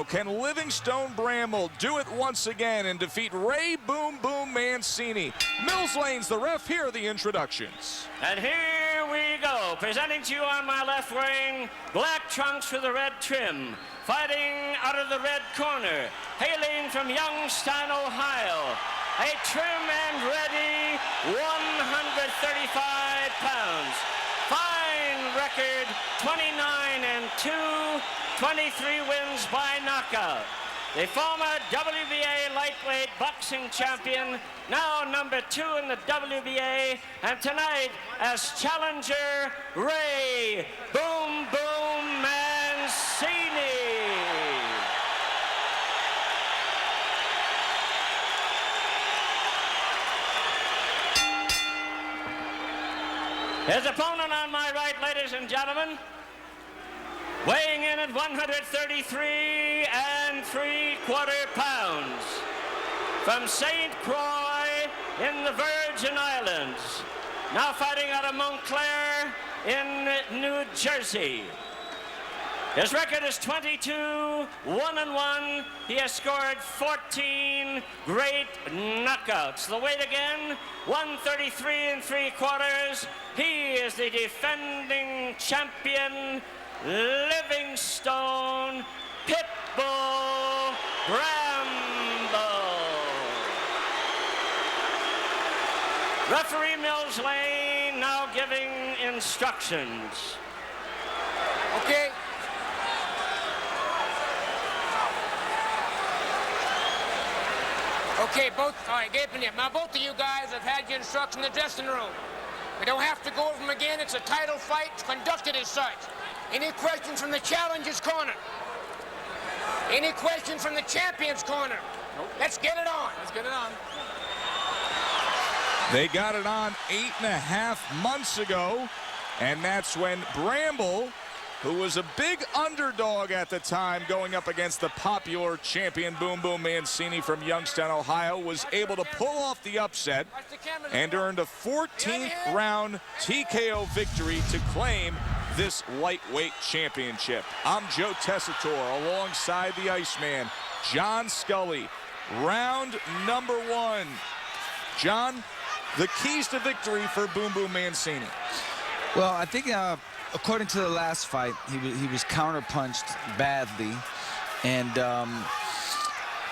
go. Can Livingstone Bramble do it once again and defeat Ray Boom Boom Mancini? Mills Lane's the ref. Here are the introductions. And here we go. Presenting to you on my left, wearing black trunks with a red trim. Fighting out of the red corner, hailing from Youngstown, Ohio. A trim and ready 135 pounds. Fine record, 29-2, 23 wins by knockout. The former WBA lightweight boxing champion, now #2 in the WBA, and tonight as challenger, Ray Boom Boom Mancini. His opponent on my right, ladies and gentlemen, weighing in at 133 3/4 pounds, from St. Croix in the Virgin Islands, now fighting out of Montclair in New Jersey. His record is 22-1-1. He has scored 14 great knockouts. The weight again, 133 3/4. He is the defending champion, Livingstone Bramble. Referee Mills Lane now giving instructions. Okay. Okay, all right, now both of you guys have had your instruction in the dressing room. We don't have to go over them again. It's a title fight. It's conducted as such. Any questions from the challenger's corner? Any questions from the champion's corner? Nope. Let's get it on. Let's get it on. They got it on 8.5 months ago, and that's when Bramble, who was a big underdog at the time going up against the popular champion Boom Boom Mancini from Youngstown, Ohio, was able to pull off the upset and earned a 14th round TKO victory to claim this lightweight championship. I'm Joe Tessitore alongside the Iceman, John Scully. Round number 1. John, the keys to victory for Boom Boom Mancini. Well, I think according to the last fight, he was counterpunched badly, and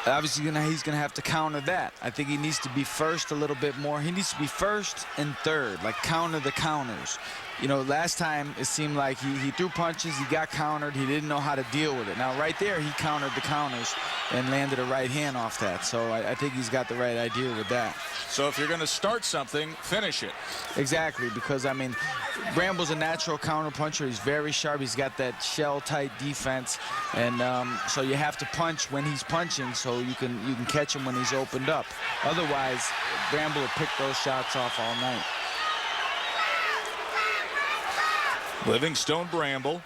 obviously he's gonna have to counter that. I think he needs to be first a little bit more. He needs to be first and third, like counter the counters. You know, last time it seemed like he threw punches, he got countered, he didn't know how to deal with it. Now right there, he countered the counters and landed a right hand off that. So I think he's got the right idea with that. So if you're going to start something, finish it. Exactly, because I mean, Bramble's a natural counter puncher. He's very sharp. He's got that shell-tight defense, and so you have to punch when he's punching, so you can catch him when he's opened up. Otherwise, Bramble will pick those shots off all night. Livingstone Bramble,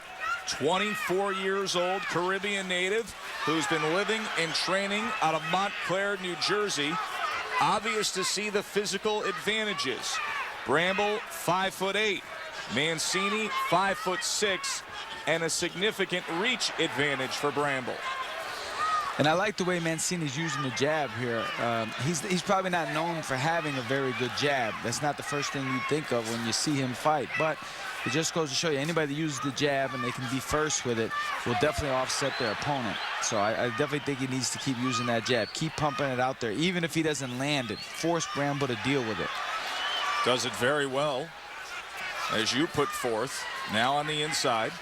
24 years old, Caribbean native, who's been living and training out of Montclair, New Jersey. Obvious to see the physical advantages. Bramble, 5'8". Mancini, 5'6", and a significant reach advantage for Bramble. And I like the way Mancini's using the jab here. He's probably not known for having a very good jab. That's not the first thing you think of when you see him fight. But it just goes to show you, anybody that uses the jab and they can be first with it will definitely offset their opponent. So I definitely think he needs to keep using that jab. Keep pumping it out there. Even if he doesn't land it, force Bramble to deal with it. Does it very well, as you put forth. Now on the inside.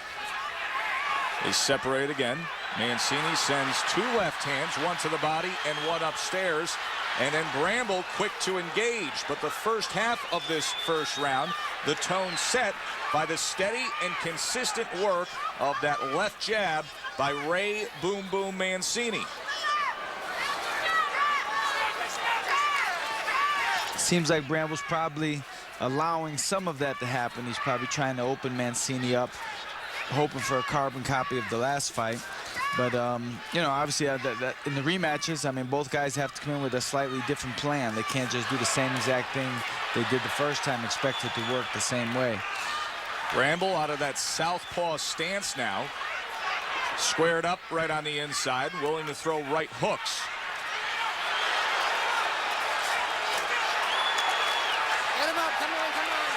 They separate again. Mancini sends 2 left hands, one to the body and one upstairs. And then Bramble quick to engage. But the first half of this first round, the tone set by the steady and consistent work of that left jab by Ray Boom Boom Mancini. Seems like Bramble's probably allowing some of that to happen. He's probably trying to open Mancini up, hoping for a carbon copy of the last fight. But, you know, obviously that in the rematches, I mean, both guys have to come in with a slightly different plan. They can't just do the same exact thing they did the first time, expect it to work the same way. Bramble out of that southpaw stance now. Squared up right on the inside, willing to throw right hooks. Get him up, come on, come on.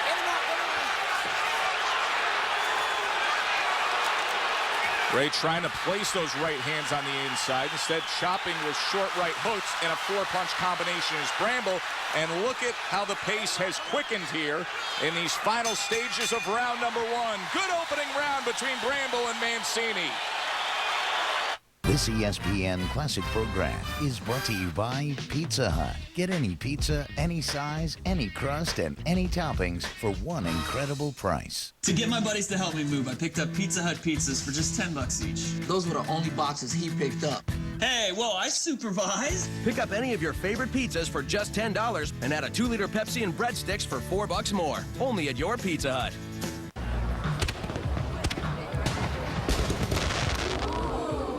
Get him up, come on. Ray trying to place those right hands on the inside, instead chopping with short right hooks and a four-punch combination is Bramble. And look at how the pace has quickened here in these final stages of round number one. Good opening round between Bramble and Mancini. This ESPN Classic program is brought to you by Pizza Hut. Get any pizza, any size, any crust, and any toppings for one incredible price. To get my buddies to help me move, I picked up Pizza Hut pizzas for just $10 each. Those were the only boxes he picked up. Hey, whoa, I supervised. Pick up any of your favorite pizzas for just $10 and add a 2-liter Pepsi and breadsticks for $4 more. Only at your Pizza Hut.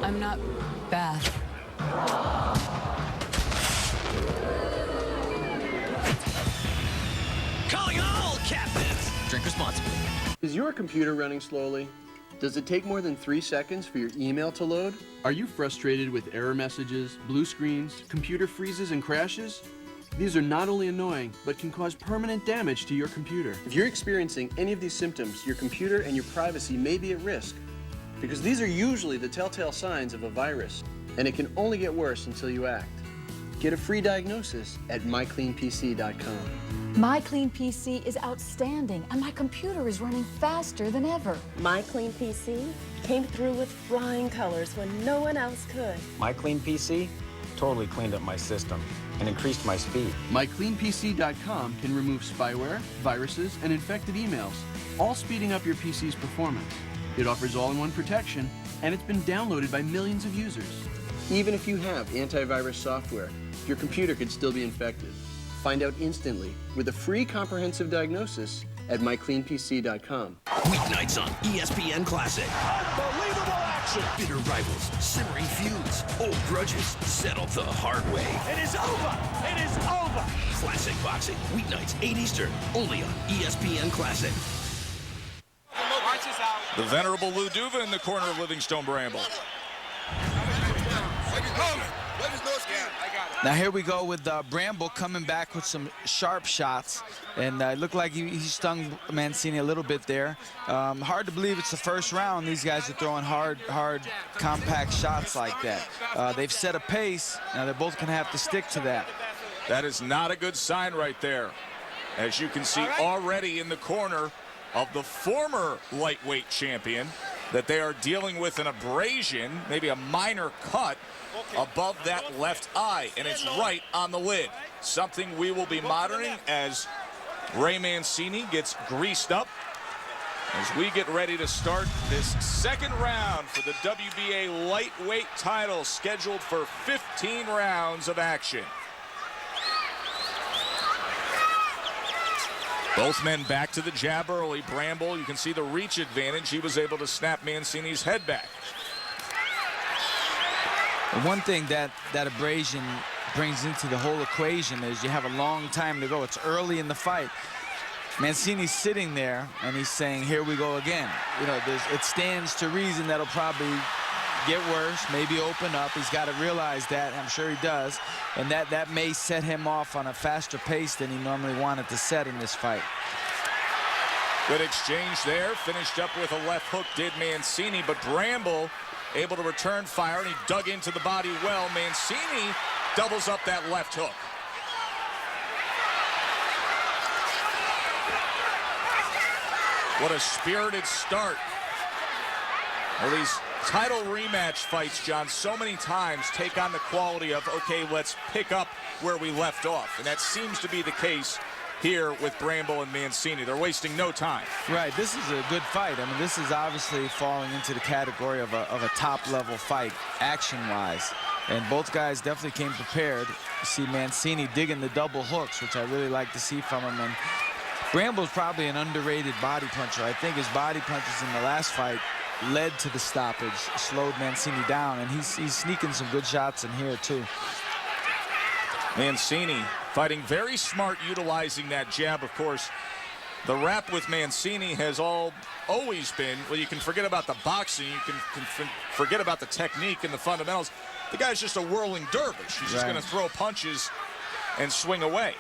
I'm not Beth. Calling all captains. Drink responsibly. Is your computer running slowly? Does it take more than 3 seconds for your email to load? Are you frustrated with error messages, blue screens, computer freezes, and crashes? These are not only annoying, but can cause permanent damage to your computer. If you're experiencing any of these symptoms, your computer and your privacy may be at risk, because these are usually the telltale signs of a virus, and it can only get worse until you act. Get a free diagnosis at mycleanpc.com. My Clean PC is outstanding, and my computer is running faster than ever. My Clean PC came through with flying colors when no one else could. My Clean PC totally cleaned up my system and increased my speed. MyCleanPC.com can remove spyware, viruses, and infected emails, all speeding up your PC's performance. It offers all-in-one protection, and it's been downloaded by millions of users. Even if you have antivirus software, your computer could still be infected. Find out instantly with a free comprehensive diagnosis at mycleanpc.com. Weeknights on ESPN Classic. Unbelievable action. Bitter rivals, simmering feuds, old grudges, settled the hard way. It is over. It is over. Classic boxing, weeknights, 8 Eastern, only on ESPN Classic. The venerable Lou Duva in the corner of Livingstone Bramble. Now here we go with Bramble coming back with some sharp shots, and it looked like he stung Mancini a little bit there. Hard to believe it's the first round. These guys are throwing hard, compact shots like that. They've set a pace. Now they're both going to have to stick to that. That is not a good sign right there. As you can see already in the corner of the former lightweight champion, that they are dealing with an abrasion, maybe a minor cut above that left eye, and it's right on the lid. Something we will be monitoring as Ray Mancini gets greased up as we get ready to start this second round for the WBA lightweight title, scheduled for 15 rounds of action. Both men back to the jab early. Bramble, you can see the reach advantage. He was able to snap Mancini's head back. One thing that abrasion brings into the whole equation is you have a long time to go. It's early in the fight. Mancini's sitting there, and he's saying, here we go again. You know, it stands to reason that'll probably get worse, maybe open up. He's got to realize that. I'm sure he does. And that may set him off on a faster pace than he normally wanted to set in this fight. Good exchange there. Finished up with a left hook, did Mancini, but Bramble able to return fire, and he dug into the body well. Mancini doubles up that left hook. What a spirited start. Well, these title rematch fights, John, so many times take on the quality of, okay, let's pick up where we left off. And that seems to be the case here with Bramble and Mancini. They're wasting no time. Right, this is a good fight. I mean, this is obviously falling into the category of a top-level fight, action-wise. And both guys definitely came prepared. You see Mancini digging the double hooks, which I really like to see from him. And Bramble's probably an underrated body puncher. I think his body punches in the last fight led to the stoppage, slowed Mancini down, and he's sneaking some good shots in here, too. Mancini fighting very smart, utilizing that jab. Of course, The rap with Mancini has always been, well, you can forget about the boxing, you can forget about the technique and the fundamentals. The guy's just a whirling dervish. He's just going to throw punches and swing away.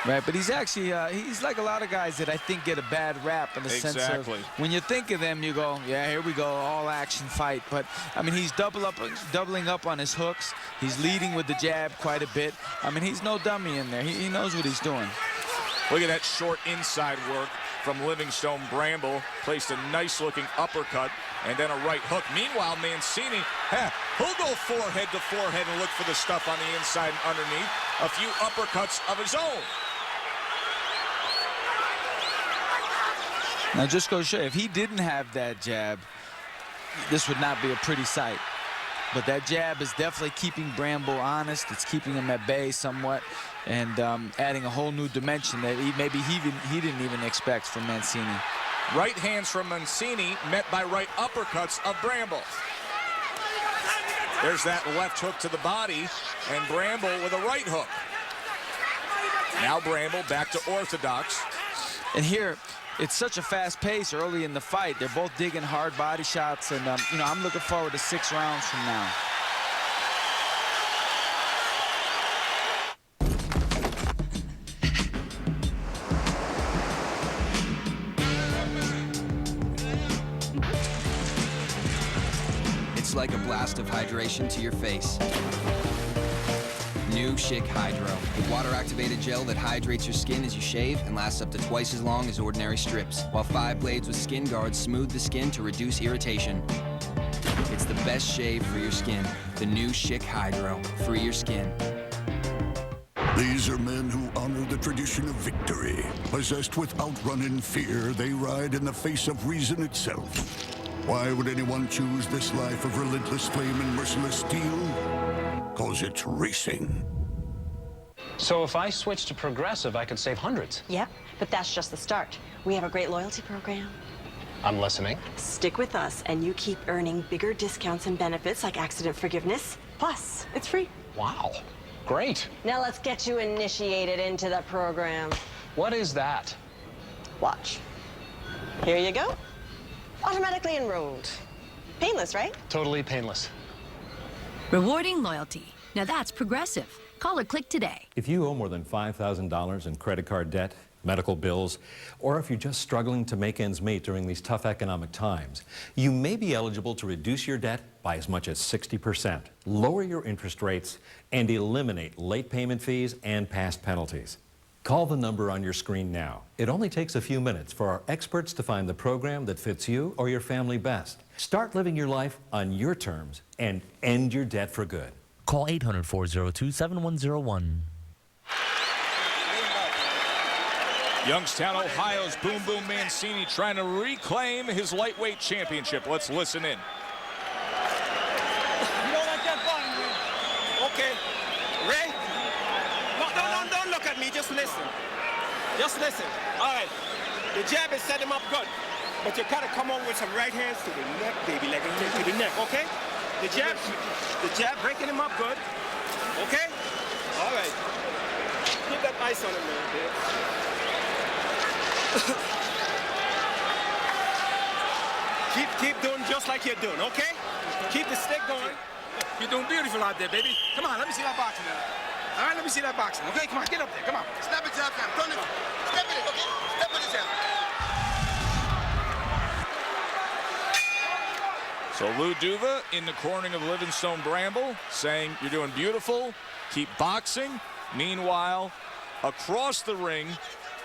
Right, but he's actually, he's like a lot of guys that I think get a bad rap in the sense of when you think of them, you go, yeah, here we go, all action fight. But, I mean, he's doubling up on his hooks. He's leading with the jab quite a bit. I mean, he's no dummy in there. He knows what he's doing. Look at that short inside work from Livingstone Bramble. Placed a nice-looking uppercut and then a right hook. Meanwhile, Mancini, he'll go forehead to forehead and look for the stuff on the inside and underneath. A few uppercuts of his own. Now, just go show you, if he didn't have that jab, this would not be a pretty sight. But that jab is definitely keeping Bramble honest. It's keeping him at bay somewhat and adding a whole new dimension that maybe he didn't even expect from Mancini. Right hands from Mancini met by right uppercuts of Bramble. There's that left hook to the body, and Bramble with a right hook. Now Bramble back to orthodox. And here, it's such a fast pace early in the fight. They're both digging hard body shots, and you know, I'm looking forward to 6 rounds from now. It's like a blast of hydration to your face. New Schick Hydro, the water-activated gel that hydrates your skin as you shave and lasts up to twice as long as ordinary strips, while 5 blades with skin guards smooth the skin to reduce irritation. It's the best shave for your skin. The new Schick Hydro. Free your skin. These are men who honor the tradition of victory. Possessed with outrunning fear, they ride in the face of reason itself. Why would anyone choose this life of relentless flame and merciless steel? 'Cause it's racing. So if I switch to Progressive, I could save hundreds. Yep, but that's just the start. We have a great loyalty program. I'm listening. Stick with us and you keep earning bigger discounts and benefits like accident forgiveness. Plus, it's free. Wow, great. Now let's get you initiated into the program. What is that? Watch. Here you go. Automatically enrolled. Painless, right? Totally painless. Rewarding loyalty. Now that's Progressive. Call or click today. If you owe more than $5,000 in credit card debt, medical bills, or if you're just struggling to make ends meet during these tough economic times, you may be eligible to reduce your debt by as much as 60%, lower your interest rates, and eliminate late payment fees and past penalties. Call the number on your screen now. It only takes a few minutes for our experts to find the program that fits you or your family best. Start living your life on your terms and end your debt for good. Call 800-402-7101. Youngstown, Ohio's Boom Boom Mancini trying to reclaim his lightweight championship. Let's listen in. You don't like that button, man. Okay. Ray? No, don't look at me. Just listen. Just listen. All right. The jab has set him up good. But you gotta come on with some right hands to the neck, baby, like to the neck, okay? The jab breaking him up good. Okay? All right. Keep that ice on him, man, babe. keep doing just like you're doing, okay? Keep the stick going. You're doing beautiful out there, baby. Come on, let me see that boxing now. All right, let me see that boxing. Okay, come on, get up there. Come on. Step it, jab, jab. Don't step it, okay? Step it, jab. So Lou Duva in the cornering of Livingstone Bramble saying you're doing beautiful, keep boxing. Meanwhile, across the ring,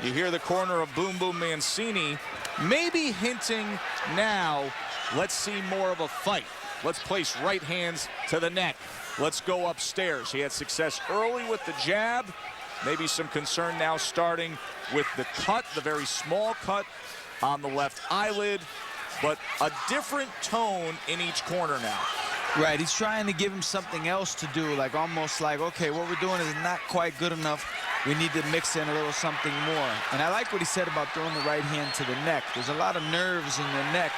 you hear the corner of Boom Boom Mancini maybe hinting now, let's see more of a fight. Let's place right hands to the neck. Let's go upstairs. He had success early with the jab. Maybe some concern now starting with the cut, the very small cut on the left eyelid. But a different tone in each corner now. Right, he's trying to give him something else to do, like almost like, okay, what we're doing is not quite good enough. We need to mix in a little something more. And I like what he said about throwing the right hand to the neck. There's a lot of nerves in your neck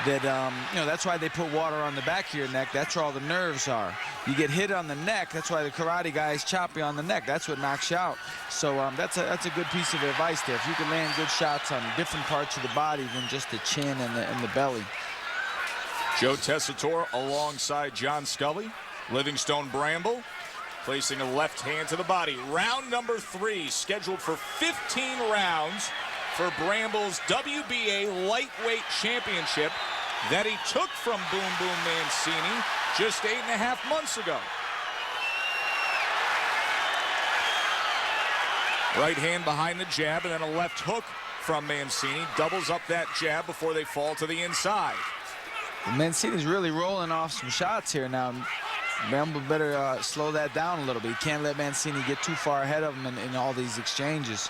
that, you know, that's why they put water on the back of your neck. That's where all the nerves are. You get hit on the neck. That's why the karate guys chop you on the neck. That's what knocks you out. So that's a good piece of advice there. If you can land good shots on different parts of the body than just the chin and the belly. Joe Tessitore alongside John Scully. Livingstone Bramble placing a left hand to the body. Round number 3, scheduled for 15 rounds for Bramble's WBA lightweight championship that he took from Boom Boom Mancini just 8.5 months ago. Right hand behind the jab and then a left hook from Mancini. Doubles up that jab before they fall to the inside. Mancini's really rolling off some shots here now. Bramble better slow that down a little bit. He can't let Mancini get too far ahead of him in all these exchanges.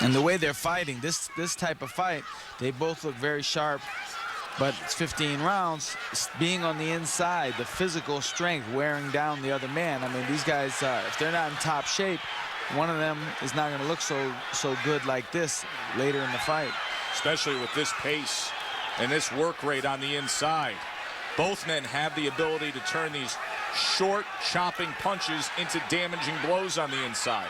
And the way they're fighting, this type of fight, they both look very sharp. But it's 15 rounds, being on the inside, the physical strength wearing down the other man. I mean, these guys, if they're not in top shape, one of them is not going to look so good like this later in the fight. Especially with this pace and this work rate on the inside. Both men have the ability to turn these short, chopping punches into damaging blows on the inside.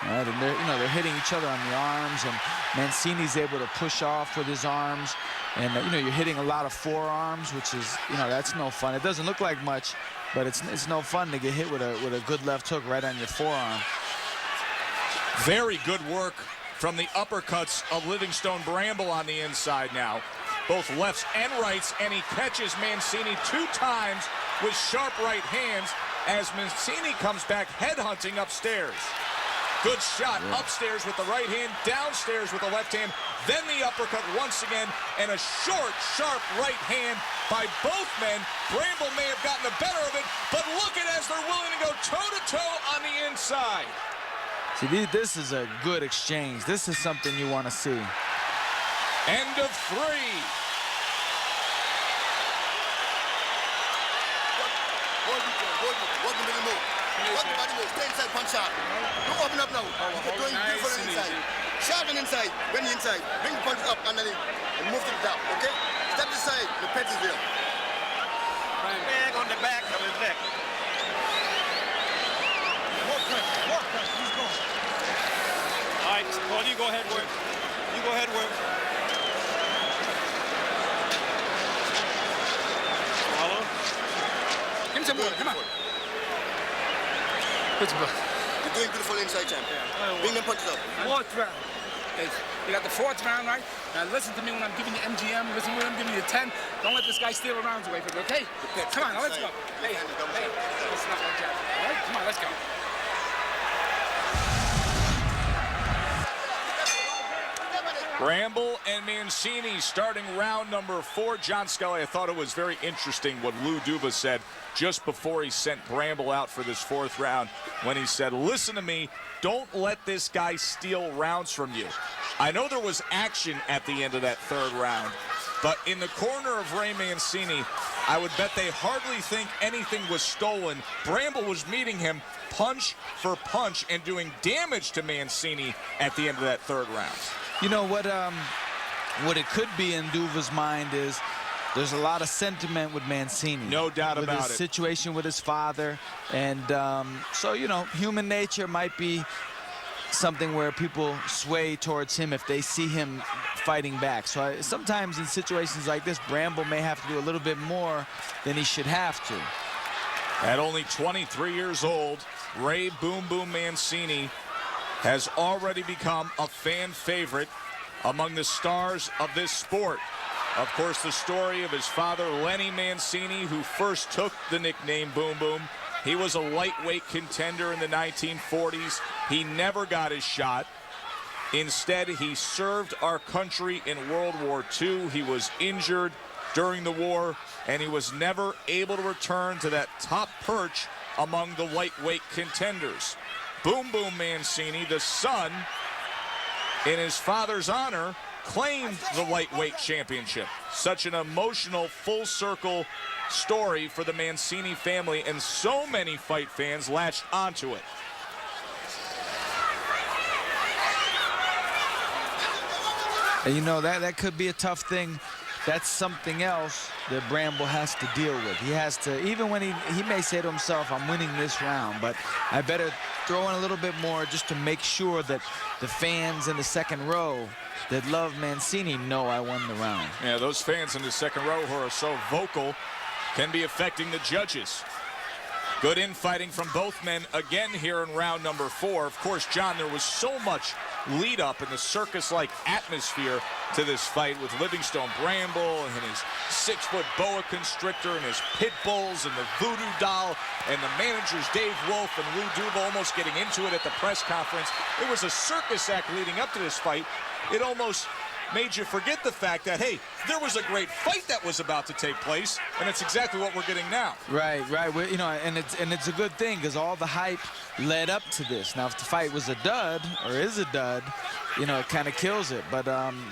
Right, and they're hitting each other on the arms, and Mancini's able to push off with his arms. And you're hitting a lot of forearms, which is, that's no fun. It doesn't look like much, but it's no fun to get hit with a good left hook right on your forearm. Very good work from the uppercuts of Livingstone Bramble on the inside now. Both lefts and rights, and he catches Mancini 2 times with sharp right hands as Mancini comes back headhunting upstairs. Good shot upstairs with the right hand, downstairs with the left hand, then the uppercut once again, and a short, sharp right hand by both men. Bramble may have gotten the better of it, but look at as they're willing to go toe-to-toe on the inside. See, this is a good exchange. This is something you want to see. End of 3. What the body move? Stay inside, punch out. Don't open up now. You're doing beautiful inside. Sharp and inside. When you're inside, bring the punch up underneath and move to the top, okay? Step this side, the pet is there. Bag on the back of his neck. More press, he's going. All right, Paul, you go ahead, work. You go ahead, work. Follow. Give him some more, come on. You're doing beautiful inside, champ. Bring them punches up. 4th round. You got the 4th round, right? Now listen to me when I'm giving you MGM. Listen when I'm giving you 10. Don't let this guy steal the rounds away from you, okay? Come on, now let's go. Hey, let's not like that. All right? Come on, let's go. Bramble and Mancini starting round number 4. John Scully, I thought it was very interesting what Lou Duva said just before he sent Bramble out for this 4th round when he said, listen to me, don't let this guy steal rounds from you. I know there was action at the end of that 3rd round, but in the corner of Ray Mancini, I would bet they hardly think anything was stolen. Bramble was meeting him punch for punch and doing damage to Mancini at the end of that 3rd round. You know what it could be in Duva's mind is there's a lot of sentiment with Mancini. No doubt about it. With his situation with his father. And so, human nature might be something where people sway towards him if they see him fighting back. So sometimes in situations like this, Bramble may have to do a little bit more than he should have to. At only 23 years old, Ray Boom Boom Mancini has already become a fan favorite among the stars of this sport. Of course, the story of his father, Lenny Mancini, who first took the nickname Boom Boom. He was a lightweight contender in the 1940s. He never got his shot. Instead, he served our country in World War II. He was injured during the war, and he was never able to return to that top perch among the lightweight contenders. Boom Boom Mancini, the son, in his father's honor, claimed the lightweight championship. Such an emotional, full-circle story for the Mancini family, and so many fight fans latched onto it. And, you know, that could be a tough thing. That's something else that Bramble has to deal with. He has to, even when he may say to himself, I'm winning this round, but I better throw in a little bit more just to make sure that the fans in the second row that love Mancini know I won the round. Yeah, those fans in the second row who are so vocal can be affecting the judges. Good infighting from both men again here in round number 4. Of course, John, there was so much lead up in the circus-like atmosphere to this fight with Livingstone Bramble and his 6-foot boa constrictor and his pit bulls and the voodoo doll and the managers Dave Wolf and Lou Duva almost getting into it at the press conference. It was a circus act leading up to this fight. It almost made you forget the fact that, hey, there was a great fight that was about to take place, and it's exactly what we're getting now. Right. Well, you know, and it's a good thing because all the hype led up to this. Now, if the fight was a dud or is a dud, you know, it kind of kills it. But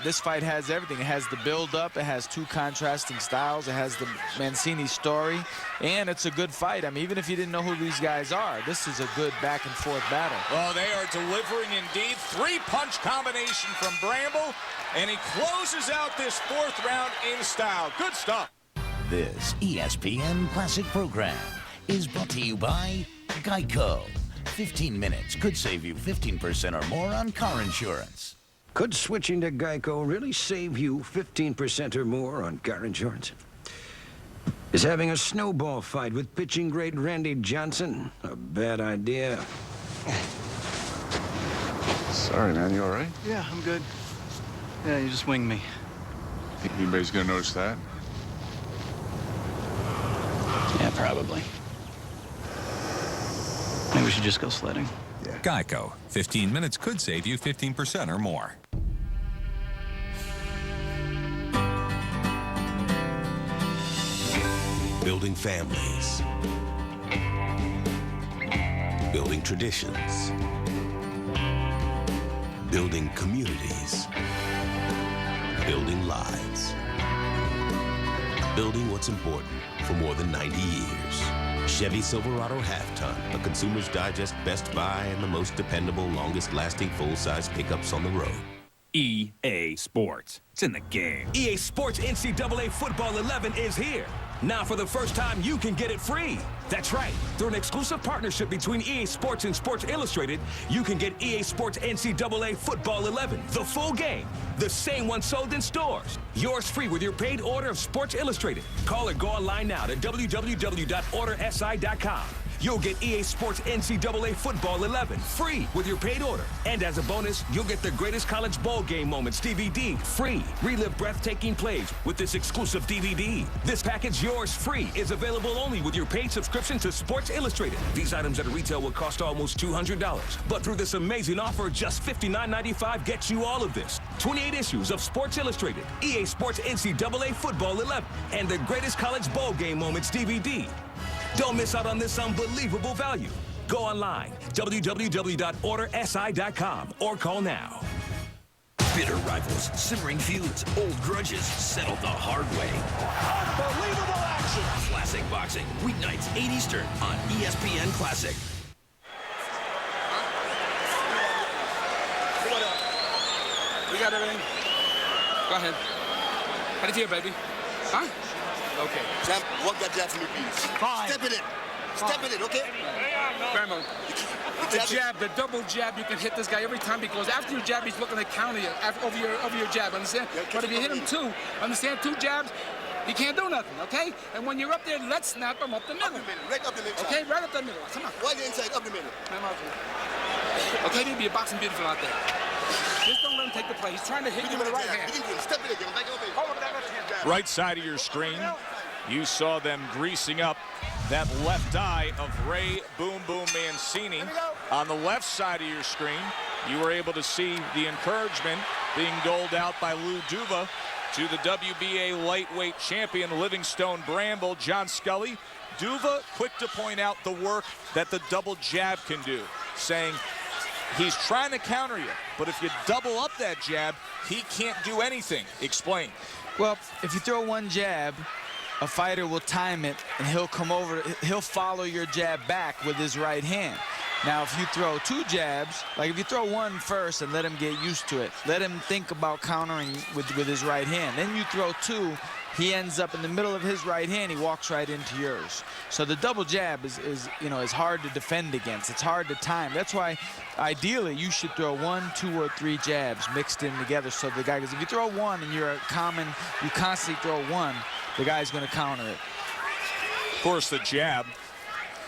this fight has everything. It has the build-up. It has two contrasting styles. It has the Mancini story, and it's a good fight. I mean, even if you didn't know who these guys are, this is a good back-and-forth battle. Well, they are delivering indeed. 3-punch combination from Bramble, and he closes out this 4th round in style. Good stuff. This ESPN Classic program is brought to you by Geico. 15 minutes could save you 15% or more on car insurance. Could switching to Geico really save you 15% or more on car insurance? Is having a snowball fight with pitching great Randy Johnson a bad idea? Sorry, man. You all right? Yeah, I'm good. Yeah, you just winged me. Think anybody's gonna notice that? Yeah, probably. Maybe we should just go sledding. Yeah. Geico. 15 minutes could save you 15% or more. Building families. Building traditions. Building communities. Building lives. Building what's important for more than 90 years. Chevy Silverado Half-Ton, a Consumer's Digest Best Buy and the most dependable, longest-lasting full-size pickups on the road. EA Sports. It's in the game. EA Sports NCAA Football 11 is here. Now, for the first time, you can get it free. That's right. Through an exclusive partnership between EA Sports and Sports Illustrated, you can get EA Sports NCAA Football 11, the full game, the same one sold in stores. Yours free with your paid order of Sports Illustrated. Call or go online now to www.ordersi.com. You'll get EA Sports NCAA Football 11 free with your paid order. And as a bonus, you'll get the greatest college bowl game moments DVD free. Relive breathtaking plays with this exclusive DVD. This package, yours free, is available only with your paid subscription to Sports Illustrated. These items at retail will cost almost $200. But through this amazing offer, just $59.95 gets you all of this. 28 issues of Sports Illustrated, EA Sports NCAA Football 11, and the greatest college bowl game moments DVD. Don't miss out on this unbelievable value. Go online, www.ordersi.com, or call now. Bitter rivals, simmering feuds, old grudges settled the hard way. Unbelievable action! Classic boxing, weeknights 8 Eastern on ESPN Classic. We got everything? Go ahead. How do you feel, baby? Huh? Okay. Jab, walk that jab for me, please. Fine. Step in it. Step in it, okay? Bramble, the jab, the double jab, you can hit this guy every time because after your jab, he's looking to counter you over your jab, understand? But if you hit him 2, understand, 2 jabs, he can't do nothing, okay? And when you're up there, let's snap him up the middle. Up the middle, right up the middle. Okay, right up the middle. Come on. Why the inside, up the middle? Okay, maybe you're boxing beautiful out there. Just don't let him take the play. He's trying to hit you with the right hand. Step in it, back over. Hold up that left hand jab. Right side of your screen, you saw them greasing up that left eye of Ray Boom Boom Mancini. On the left side of your screen, you were able to see the encouragement being doled out by Lou Duva to the WBA lightweight champion Livingstone Bramble, John Scully. Duva quick to point out the work that the double jab can do, saying he's trying to counter you, but if you double up that jab, he can't do anything. Explain. Well, if you throw one jab, a fighter will time it, and he'll come over, he'll follow your jab back with his right hand. Now, if you throw 2 jabs, like if you throw one first and let him get used to it, let him think about countering with his right hand. Then you throw 2, he ends up in the middle of his right hand, he walks right into yours. So the double jab is hard to defend against. It's hard to time. That's why, ideally, you should throw 1, 2, or 3 jabs mixed in together. So the guy, because if you throw 1 and you constantly throw 1, the guy's going to counter it. Of course, the jab,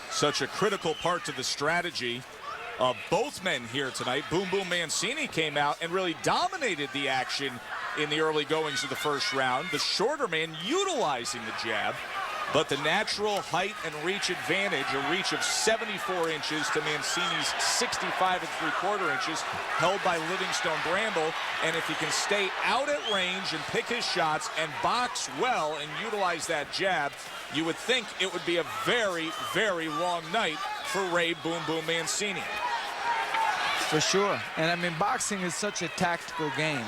such a critical part to the strategy of both men here tonight. Boom Boom Mancini came out and really dominated the action in the early goings of the first round. The shorter man utilizing the jab, but the natural height and reach advantage, a reach of 74 inches to Mancini's 65 3/4 inches, held by Livingstone Bramble. And if he can stay out at range and pick his shots and box well and utilize that jab, you would think it would be a very, very long night for Ray Boom Boom Mancini. For sure. And I mean, boxing is such a tactical game.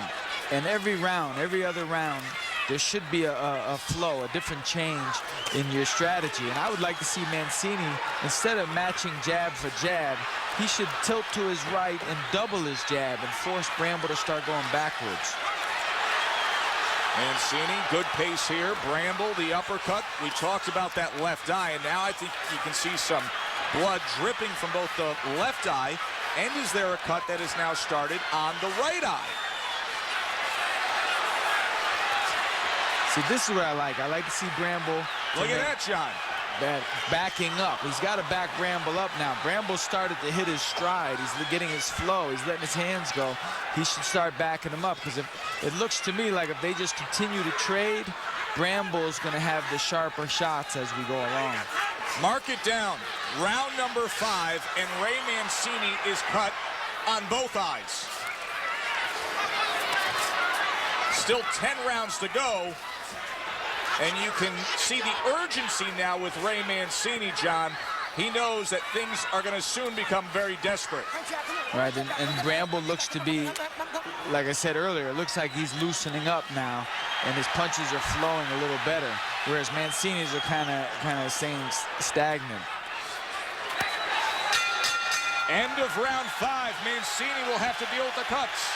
And every round, every other round, there should be a flow, a different change in your strategy. And I would like to see Mancini, instead of matching jab for jab, he should tilt to his right and double his jab and force Bramble to start going backwards. Mancini, good pace here. Bramble, the uppercut. We talked about that left eye, and now I think you can see some blood dripping from both the left eye, and is there a cut that has now started on the right eye? See, this is what I like. I like to see Bramble. Look at that, John. Backing up. He's got to back Bramble up now. Bramble started to hit his stride. He's getting his flow. He's letting his hands go. He should start backing him up, because it looks to me like if they just continue to trade, Bramble's going to have the sharper shots as we go along. Mark it down. Round number 5, and Ray Mancini is cut on both eyes. Still 10 rounds to go. And you can see the urgency now with Ray Mancini, John. He knows that things are going to soon become very desperate. Right, and Bramble looks to be, like I said earlier, it looks like he's loosening up now, and his punches are flowing a little better, whereas Mancini's are kind of staying stagnant. End of round 5. Mancini will have to deal with the cuts.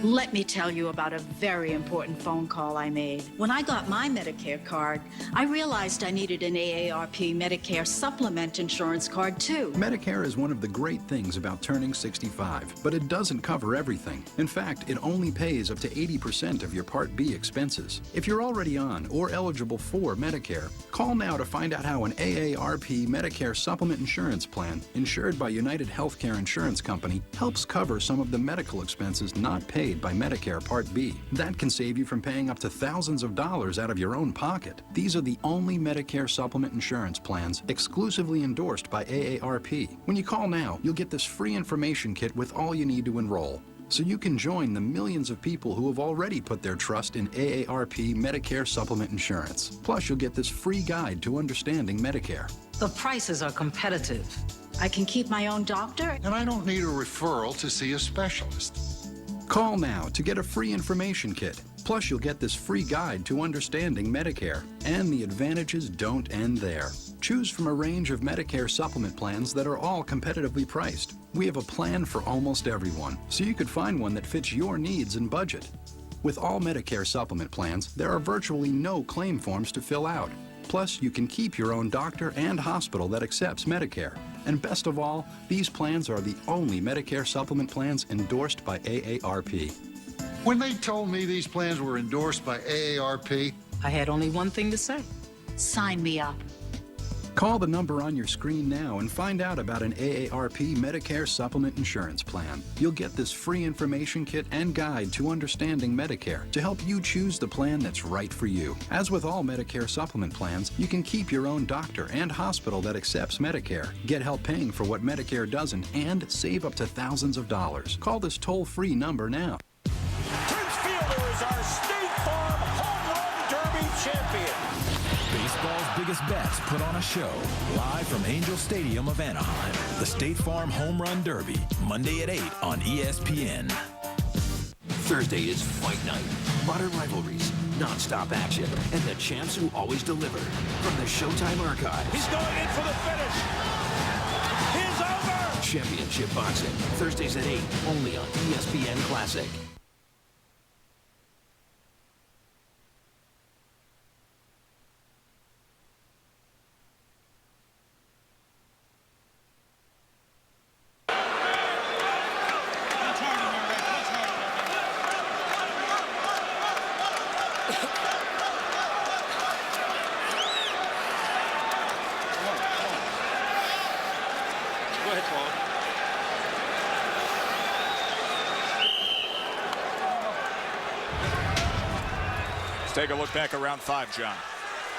Let me tell you about a very important phone call I made. When I got my Medicare card, I realized I needed an AARP Medicare Supplement insurance card too. Medicare is one of the great things about turning 65, but it doesn't cover everything. In fact, it only pays up to 80% of your Part B expenses. If you're already on or eligible for Medicare, call now to find out how an AARP Medicare Supplement insurance plan, insured by United Healthcare Insurance Company, helps cover some of the medical expenses not paid by Medicare Part B. That can save you from paying up to thousands of dollars out of your own pocket. These are the only Medicare supplement insurance plans exclusively endorsed by AARP. When you call now, you'll get this free information kit with all you need to enroll, so you can join the millions of people who have already put their trust in AARP Medicare Supplement Insurance. Plus, you'll get this free guide to understanding Medicare. The prices are competitive. I can keep my own doctor, and I don't need a referral to see a specialist. Call now to get a free information kit. Plus, you'll get this free guide to understanding Medicare. And the advantages don't end there. Choose from a range of Medicare supplement plans that are all competitively priced. We have a plan for almost everyone, so you could find one that fits your needs and budget. With all Medicare supplement plans, there are virtually no claim forms to fill out. Plus, you can keep your own doctor and hospital that accepts Medicare. And best of all, these plans are the only Medicare supplement plans endorsed by AARP. When they told me these plans were endorsed by AARP, I had only one thing to say. Sign me up. Call the number on your screen now and find out about an AARP Medicare Supplement Insurance Plan. You'll get this free information kit and guide to understanding Medicare to help you choose the plan that's right for you. As with all Medicare supplement plans, you can keep your own doctor and hospital that accepts Medicare, get help paying for what Medicare doesn't, and save up to thousands of dollars. Call this toll-free number now. Prince Fielder is our State Farm Home Run Derby champion. Baseball's biggest bets put on a show live from Angel Stadium of Anaheim. The State Farm Home Run Derby, Monday at 8 on ESPN. Thursday is fight night. Modern rivalries, non-stop action, and the champs who always deliver. From the Showtime archives. He's going in for the finish. His Championship Boxing, Thursdays at 8, only on ESPN Classic. Go ahead, Paul. Let's take a look back at round 5, John.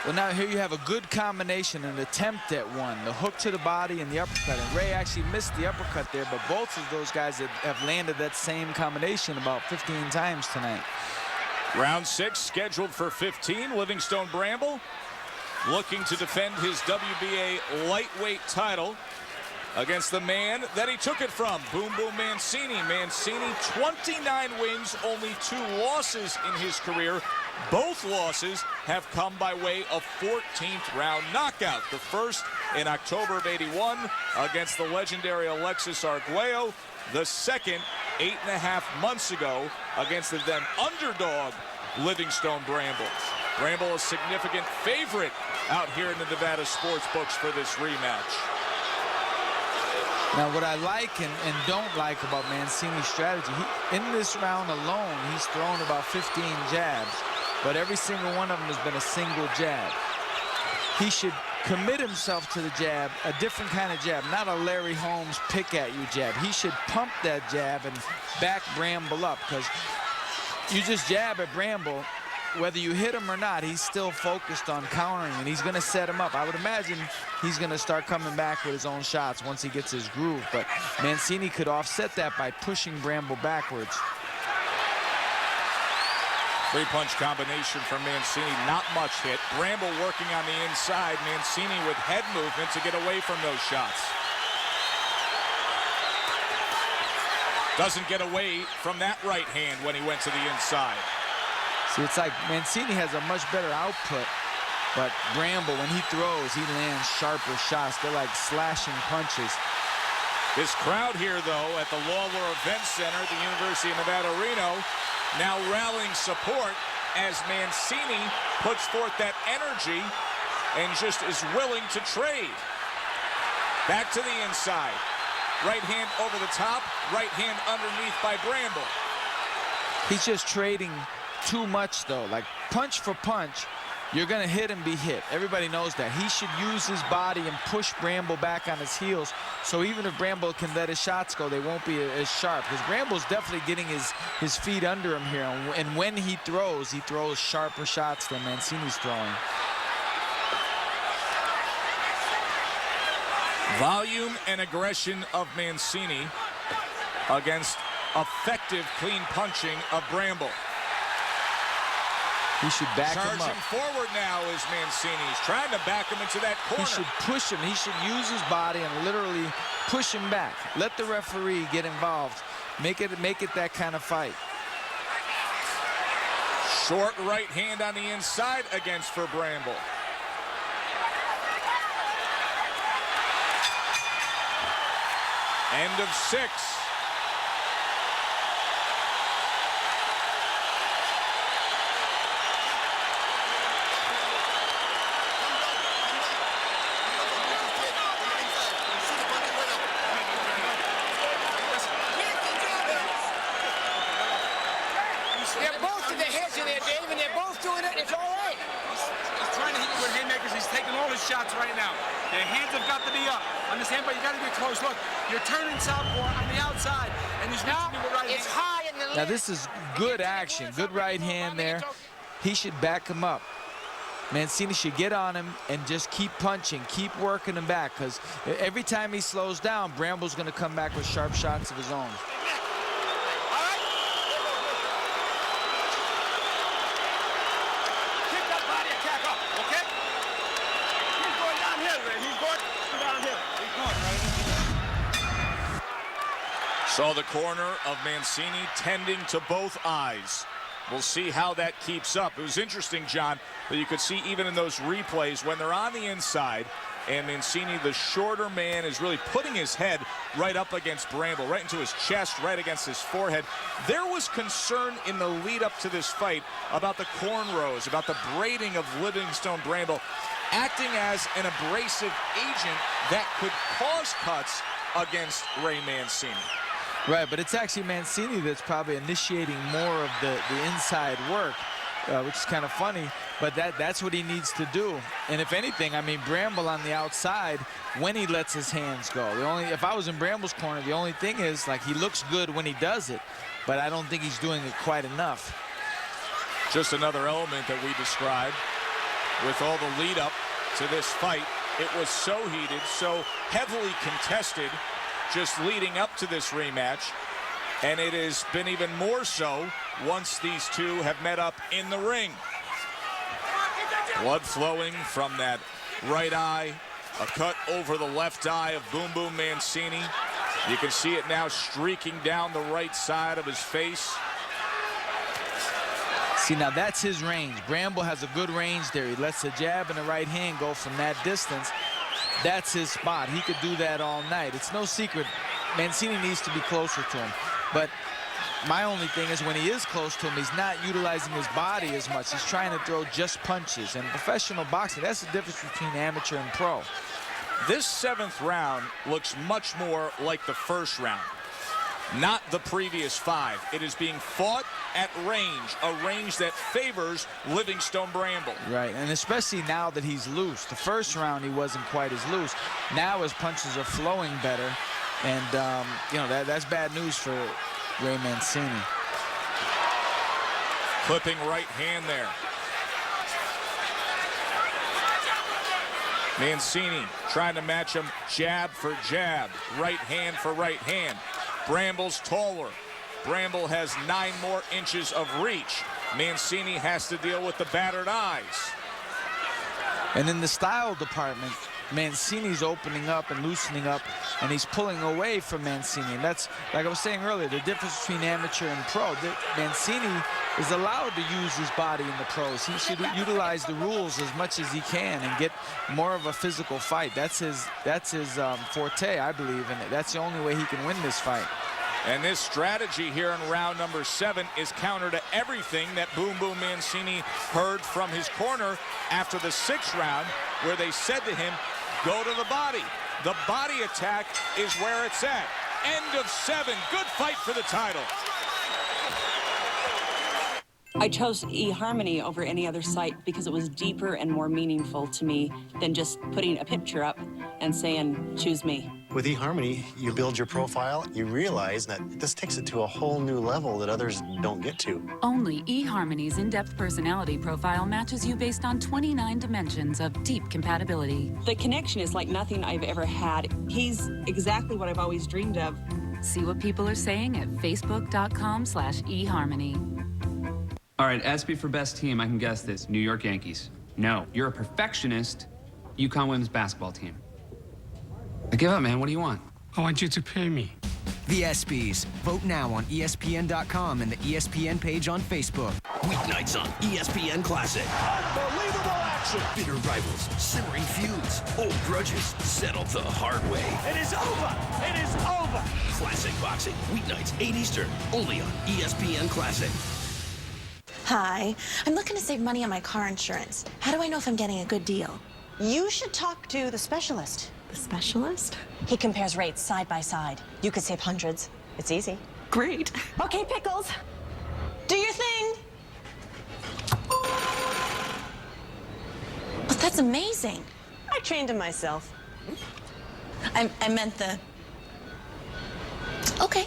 Well, now here you have a good combination, an attempt at one, the hook to the body and the uppercut. And Ray actually missed the uppercut there, but both of those guys have landed that same combination about 15 times tonight. Round 6 scheduled for 15. Livingstone Bramble looking to defend his WBA lightweight title against the man that he took it from, Boom Boom Mancini. Mancini, 29 wins, only 2 losses in his career. Both losses have come by way of 14th round knockout. The first in October of '81 against the legendary Alexis Arguello. The second 8.5 months ago against the then underdog Livingstone Bramble. Bramble a significant favorite out here in the Nevada sports books for this rematch. Now, what I like and don't like about Mancini's strategy, in this round alone, he's thrown about 15 jabs, but every single one of them has been a single jab. He should commit himself to the jab, a different kind of jab, not a Larry Holmes pick-at-you jab. He should pump that jab and back Bramble up, because you just jab at Bramble, whether you hit him or not, he's still focused on countering, and he's going to set him up. I would imagine he's going to start coming back with his own shots once he gets his groove, but Mancini could offset that by pushing Bramble backwards. 3-punch combination from Mancini, not much hit. Bramble working on the inside, Mancini with head movement to get away from those shots. Doesn't get away from that right hand when he went to the inside. See, it's like Mancini has a much better output, but Bramble, when he throws, he lands sharper shots. They're like slashing punches. This crowd here, though, at the Lawler Event Center at the University of Nevada, Reno, now rallying support as Mancini puts forth that energy and just is willing to trade. Back to the inside. Right hand over the top, right hand underneath by Bramble. He's just trading too much, though. Like, punch for punch, you're going to hit and be hit. Everybody knows that. He should use his body and push Bramble back on his heels, so even if Bramble can let his shots go, they won't be as sharp, because Bramble's definitely getting his feet under him here, and when he throws sharper shots than Mancini's throwing. Volume and aggression of Mancini against effective clean punching of Bramble. He should back him up. Charging forward now is Mancini. He's trying to back him into that corner. He should push him. He should use his body and literally push him back. Let the referee get involved. Make it that kind of fight. Short right hand on the inside against for Bramble. End of 6. They're both to the heads in there, Dave, and they're both doing it. It's all right. He's trying to hit you with haymakers. He's taking all his shots right now. Their hands have got to be up. Understand, but you got to be close. Look, you're turning southpaw on the outside, and he's reaching you with right hand. It's high in the Now this is good action, good right hand there. He should back him up. Mancini should get on him and just keep punching, keep working him back, because every time he slows down, Bramble's going to come back with sharp shots of his own. Saw the corner of Mancini tending to both eyes. We'll see how that keeps up. It was interesting, John, that you could see even in those replays when they're on the inside, and Mancini, the shorter man, is really putting his head right up against Bramble, right into his chest, right against his forehead. There was concern in the lead up to this fight about the cornrows, about the braiding of Livingstone Bramble, acting as an abrasive agent that could cause cuts against Ray Mancini. Right, but it's actually Mancini that's probably initiating more of the inside work, which is kind of funny, but that's what he needs to do. And if anything, I mean, Bramble on the outside, when he lets his hands go. If I was in Bramble's corner, the only thing is, like, he looks good when he does it, but I don't think he's doing it quite enough. Just another element that we described with all the lead up to this fight. It was so heated, so heavily contested, just leading up to this rematch, and it has been even more so once these two have met up in the ring. Blood flowing from that right eye, a cut over the left eye of Boom Boom Mancini. You can see it now streaking down the right side of his face. See, now that's his range. Bramble has a good range there. He lets the jab and the right hand go from that distance. That's his spot. He could do that all night. It's no secret Mancini needs to be closer to him. But my only thing is when he is close to him, he's not utilizing his body as much. He's trying to throw just punches. And professional boxing, that's the difference between amateur and pro. This 7th round looks much more like the first round, not the previous 5. It is being fought at range, a range that favors Livingstone Bramble. Right, and especially now that he's loose. The first round he wasn't quite as loose. Now his punches are flowing better, and you know, that's bad news for Ray Mancini. Clipping right hand there. Mancini trying to match him jab for jab, right hand for right hand. Bramble's taller. Bramble has 9 more inches of reach. Mancini has to deal with the battered eyes. And in the style department, Mancini's opening up and loosening up, and he's pulling away from Mancini. And that's, like I was saying earlier, the difference between amateur and pro. Mancini is allowed to use his body in the pros. He should utilize the rules as much as he can and get more of a physical fight. That's his forte, I believe, and that's the only way he can win this fight. And this strategy here in round number 7 is counter to everything that Boom Boom Mancini heard from his corner after the 6th round, where they said to him, go to the body. The body attack is where it's at. End of 7. Good fight for the title. I chose eHarmony over any other site because it was deeper and more meaningful to me than just putting a picture up and saying, choose me. With eHarmony, you build your profile, you realize that this takes it to a whole new level that others don't get to. Only eHarmony's in-depth personality profile matches you based on 29 dimensions of deep compatibility. The connection is like nothing I've ever had. He's exactly what I've always dreamed of. See what people are saying at facebook.com/eHarmony. All right, SB for best team, I can guess this. New York Yankees. No, you're a perfectionist. UConn women's basketball team. I give up, man. What do you want? I want you to pay me. The ESPYs. Vote now on ESPN.com and the ESPN page on Facebook. Weeknights on ESPN Classic. Unbelievable action. Bitter rivals, simmering feuds, old grudges settled the hard way. It is over. It is over. Classic boxing. Weeknights, 8 Eastern. Only on ESPN Classic. Hi. I'm looking to save money on my car insurance. How do I know if I'm getting a good deal? You should talk to the specialist. The specialist? He compares rates side by side. You could save hundreds. It's easy. Great. Okay, Pickles. Do your thing. But that's amazing. I trained him myself. I meant the... Okay.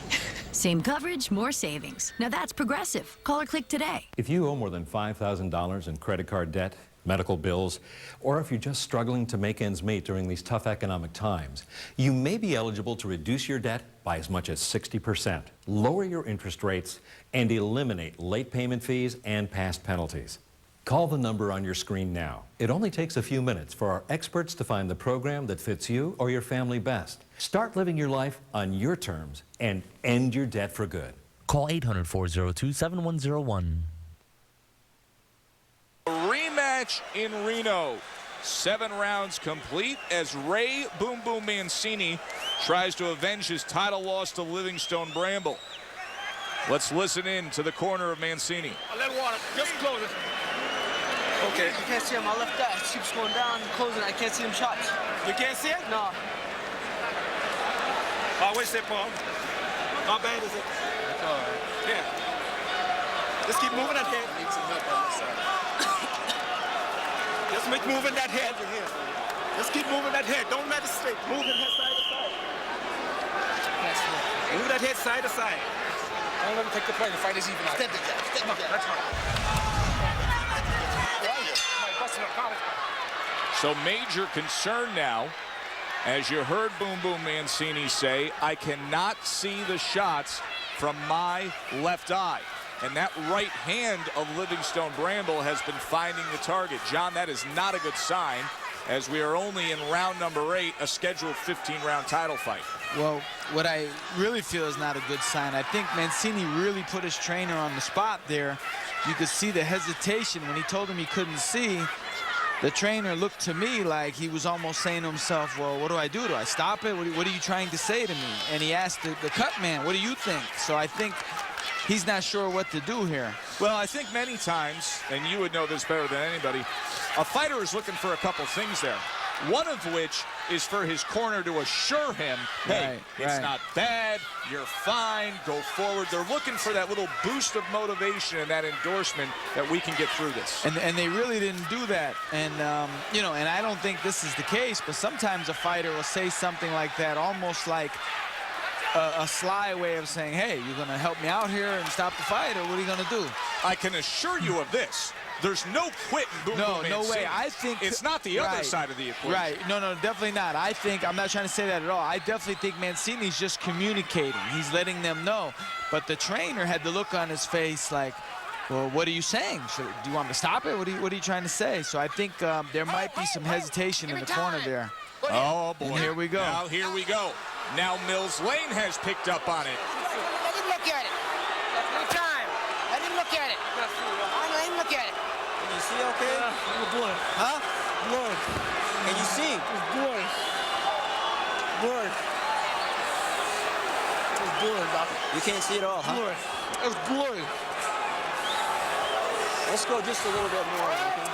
Same coverage, more savings. Now that's Progressive. Call or click today. If you owe more than $5,000 in credit card debt, medical bills, or if you're just struggling to make ends meet during these tough economic times, you may be eligible to reduce your debt by as much as 60%, lower your interest rates, and eliminate late payment fees and past penalties. Call the number on your screen now. It only takes a few minutes for our experts to find the program that fits you or your family best. Start living your life on your terms and end your debt for good. Call 800-402-7101. Rematch in Reno. 7 rounds complete as Ray Boom Boom Mancini tries to avenge his title loss to Livingstone Bramble. Let's listen in to the corner of Mancini. A little water. Just close it. Okay. You can't see him. My left eye keeps going down, closing. I can't see him shots. You can't see it? No. What's that, Paul? How bad is it? It's all right. Yeah. Just keep moving that head. Need some help on this side. Just keep moving that head. Just keep moving that head. Don't let it stick. Move it head side to side. Move that head side to side. Don't let him take the play. The fight is even out. Step it down. Step it down. That's right. So major concern now, as you heard Boom Boom Mancini say, I cannot see the shots from my left eye. And that right hand of Livingstone Bramble has been finding the target. John, that is not a good sign, as we are only in round number 8, a scheduled 15-round title fight. Well, what I really feel is not a good sign. I think Mancini really put his trainer on the spot there. You could see the hesitation when he told him he couldn't see. The trainer looked to me like he was almost saying to himself, well, what do I do? Do I stop it? What are you trying to say to me? And he asked the cut man, what do you think? So I think he's not sure what to do here. Well, I think many times, and you would know this better than anybody, a fighter is looking for a couple things there. One of which is for his corner to assure him, hey, it's not bad, you're fine, go forward. They're looking for that little boost of motivation and that endorsement that we can get through this. And they really didn't do that. And, you know, and I don't think this is the case, but sometimes a fighter will say something like that, almost like a sly way of saying, hey, you're going to help me out here and stop the fight, or what are you going to do? I can assure you of this. There's no quit in Boom Boom No Mancini. way. I think it's not the other side of the equation. Right. No, definitely not. I think, I'm not trying to say that at all. I definitely think Mancini's just communicating. He's letting them know. But the trainer had the look on his face like, well, what are you saying? Do you want me to stop it? What are you trying to say? So I think there might be some hesitation in the corner there. Oh, boy. And here we go. Now, here we go. Now Mills Lane has picked up on it. Let him look at it. That's time. Let him look at it. Let him look at it. Can you see okay? Blood. Huh? Blood. Can you see? It's blood. Blood. It's blood, doctor. You can't see it all, huh? Blood. It's blood. Let's go just a little bit more, okay?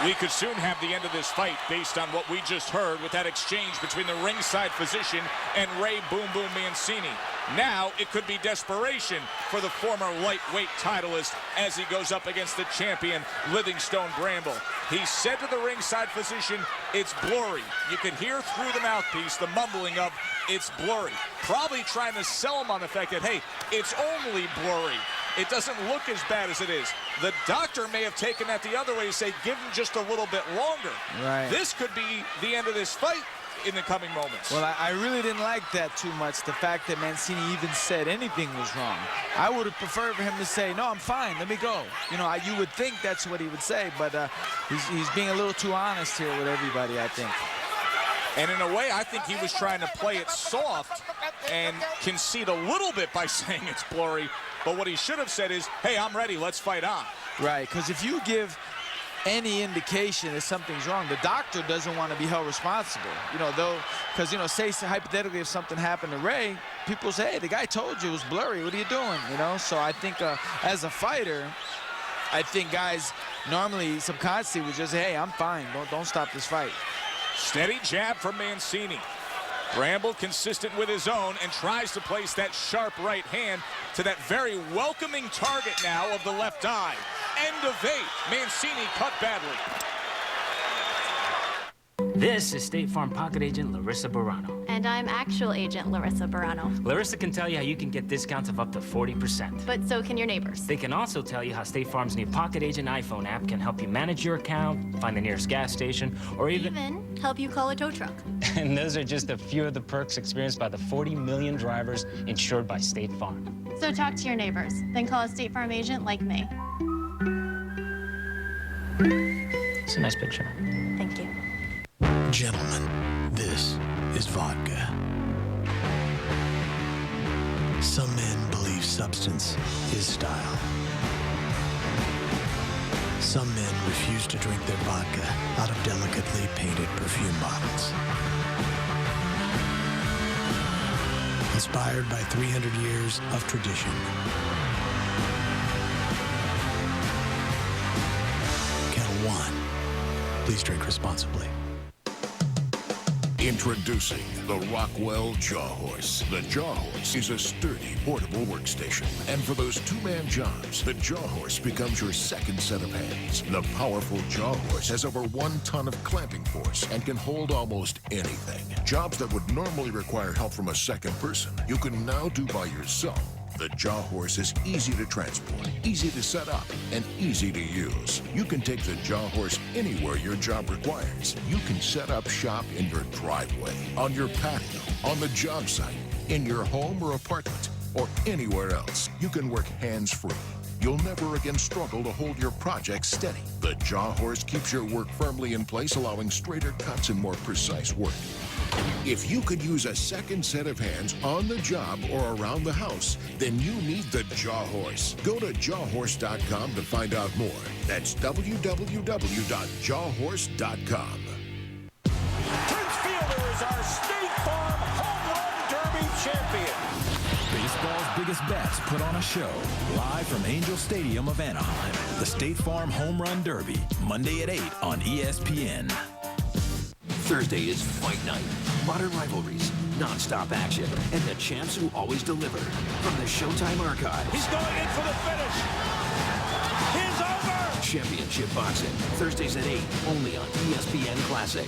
We could soon have the end of this fight based on what we just heard with that exchange between the ringside physician and Ray Boom Boom Mancini. Now it could be desperation for the former lightweight titleist as he goes up against the champion Livingstone Bramble. He said to the ringside physician, it's blurry. You could hear through the mouthpiece the mumbling of, it's blurry. Probably trying to sell him on the fact that, hey, it's only blurry. It doesn't look as bad as it is. The doctor may have taken that the other way to say, give him just a little bit longer. Right. This could be the end of this fight in the coming moments. Well, I really didn't like that too much, the fact that Mancini even said anything was wrong. I would have preferred for him to say, no, I'm fine, let me go. You know, you would think that's what he would say, but he's being a little too honest here with everybody, I think. And in a way, I think he was trying to play it soft and concede a little bit by saying it's blurry. But what he should have said is, hey, I'm ready, let's fight on. Right, because if you give any indication that something's wrong, the doctor doesn't want to be held responsible. You know, though, because, you know, say hypothetically if something happened to Ray, people say, hey, the guy told you it was blurry, what are you doing? You know, so I think as a fighter, I think guys normally subconsciously would just say, hey, I'm fine, don't stop this fight. Steady jab from Mancini. Bramble consistent with his own and tries to place that sharp right hand to that very welcoming target now of the left eye. End of 8. Mancini cut badly. This is State Farm Pocket Agent Larissa Barano. And I'm Actual Agent Larissa Barano. Larissa can tell you how you can get discounts of up to 40%. But so can your neighbors. They can also tell you how State Farm's new Pocket Agent iPhone app can help you manage your account, find the nearest gas station, or even help you call a tow truck. And those are just a few of the perks experienced by the 40 million drivers insured by State Farm. So talk to your neighbors, then call a State Farm agent like me. It's a nice picture. Thank you. Gentlemen, this is vodka. Some men believe substance is style. Some men refuse to drink their vodka out of delicately painted perfume bottles. Inspired by 300 years of tradition. Kettle One. Please drink responsibly. Introducing the Rockwell Jaw Horse. The Jaw Horse is a sturdy, portable workstation. And for those two-man jobs, the Jaw Horse becomes your second set of hands. The powerful Jaw Horse has over 1 ton of clamping force and can hold almost anything. Jobs that would normally require help from a second person, you can now do by yourself. The Jaw Horse is easy to transport, easy to set up, and easy to use. You can take the Jaw Horse anywhere your job requires. You can set up shop in your driveway, on your patio, on the job site, in your home or apartment, or anywhere else. You can work hands-free. You'll never again struggle to hold your project steady. The Jaw Horse keeps your work firmly in place, allowing straighter cuts and more precise work. If you could use a second set of hands on the job or around the house, then you need the Jaw Horse. Go to jawhorse.com to find out more. That's www.jawhorse.com. Prince Fielder is our State Farm Home Run Derby champion. Baseball's biggest bets put on a show live from Angel Stadium of Anaheim. The State Farm Home Run Derby, Monday at 8 on ESPN. Thursday is fight night. Modern rivalries, non-stop action, and the champs who always deliver. From the Showtime archives. He's going in for the finish. He's over. Championship boxing. Thursdays at 8, only on ESPN Classic.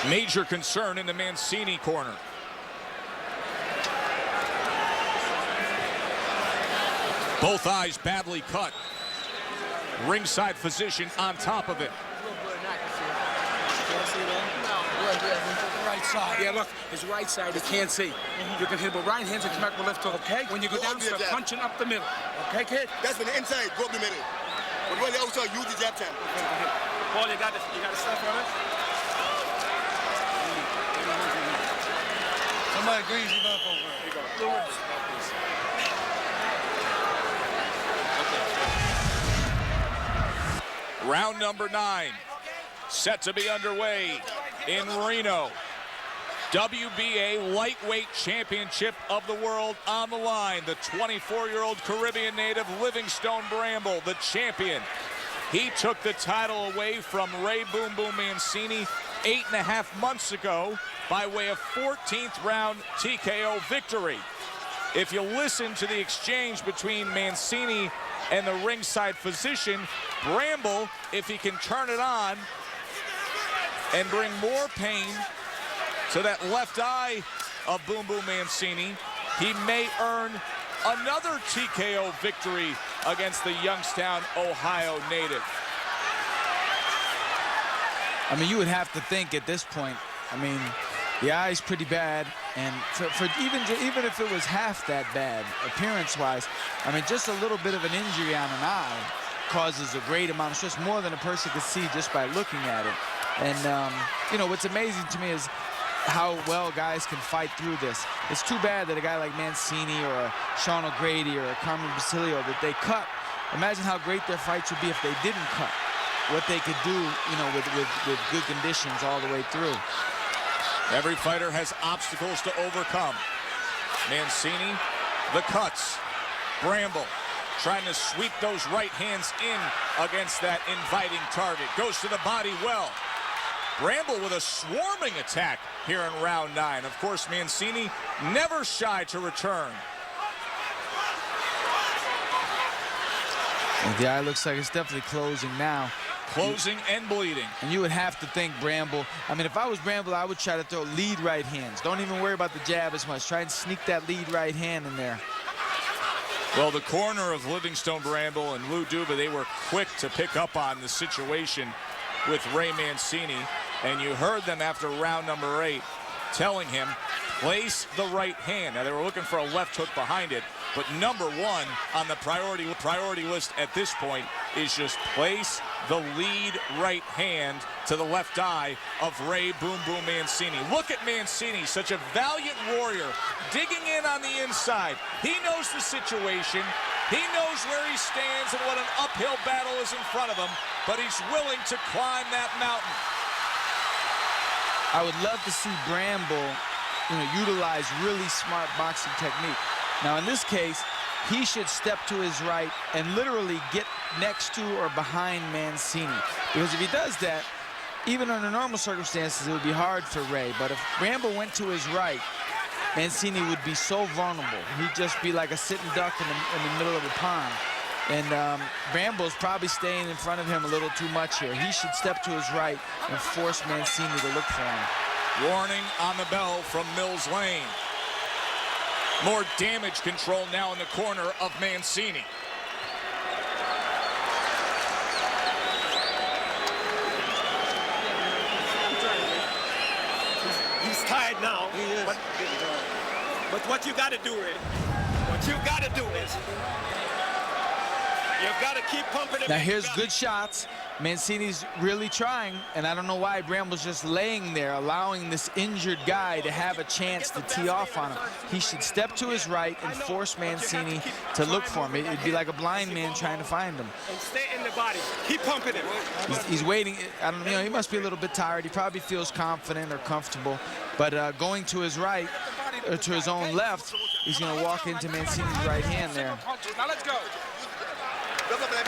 Major concern in the Mancini corner. Both eyes badly cut. Ringside physician on top of it. Right side. Yeah, look, his right side, he can't see. You can hit with right hands and come back with left hook, okay? When you go down, start punching up the middle. Okay, kid? That's when the inside, go up the middle. But when the outside, use the jab time. Paul, you got stuff on it? Somebody grease him up over there. Here you go. Round number 9, set to be underway in Reno. WBA Lightweight Championship of the World on the line. The 24-year-old Caribbean native Livingstone Bramble, the champion. He took the title away from Ray Boom Boom Mancini 8.5 months ago by way of 14th round TKO victory. If you listen to the exchange between Mancini and the ringside physician, Bramble, if he can turn it on and bring more pain to that left eye of Boom Boom Mancini, he may earn another TKO victory against the Youngstown, Ohio native. I mean, you would have to think at this point, I mean, the eye's pretty bad, and for even if it was half that bad, appearance-wise, I mean, just a little bit of an injury on an eye causes a great amount of stress, more than a person could see just by looking at it. And, you know, what's amazing to me is how well guys can fight through this. It's too bad that a guy like Mancini or a Sean O'Grady or a Carmen Basilio, that they cut. Imagine how great their fights would be if they didn't cut. What they could do, you know, with good conditions all the way through. Every fighter has obstacles to overcome. Mancini, the cuts. Bramble trying to sweep those right hands in against that inviting target. Goes to the body well. Bramble with a swarming attack here in round 9. Of course, Mancini never shy to return. And the eye looks like it's definitely closing now. Closing and bleeding. And you would have to think Bramble, I mean, if I was Bramble, I would try to throw lead right hands. Don't even worry about the jab as much. Try and sneak that lead right hand in there. Well, the corner of Livingstone Bramble and Lou Duba, they were quick to pick up on the situation with Ray Mancini. And you heard them after round number 8 telling him, place the right hand. Now, they were looking for a left hook behind it, but number 1 on the priority list at this point is just place the lead right hand to the left eye of Ray Boom Boom Mancini. Look at Mancini, such a valiant warrior, digging in on the inside. He knows the situation. He knows where he stands and what an uphill battle is in front of him, but he's willing to climb that mountain. I would love to see Bramble, utilize really smart boxing technique. Now, in this case, he should step to his right and literally get next to or behind Mancini. Because if he does that, even under normal circumstances, it would be hard for Ray. But if Bramble went to his right, Mancini would be so vulnerable. He'd just be like a sitting duck in the middle of a pond. And Bramble's probably staying in front of him a little too much here. He should step to his right and force Mancini to look for him. Warning on the bell from Mills Lane. More damage control now in the corner of Mancini. He's tired now. He is. But what you got to do, Ray, what you got to do is you've got to keep pumping it. Now here's good shots. Mancini's really trying, and I don't know why Bramble's just laying there, allowing this injured guy to have a chance to tee off on him. He should step to his right and force Mancini to look for him. It'd be like a blind man trying to find him. And stay in the body. Keep pumping it. He's waiting. I don't know. He must be a little bit tired. He probably feels confident or comfortable, but going to his right or to his own left, he's going to walk into Mancini's right hand there. Now let's go.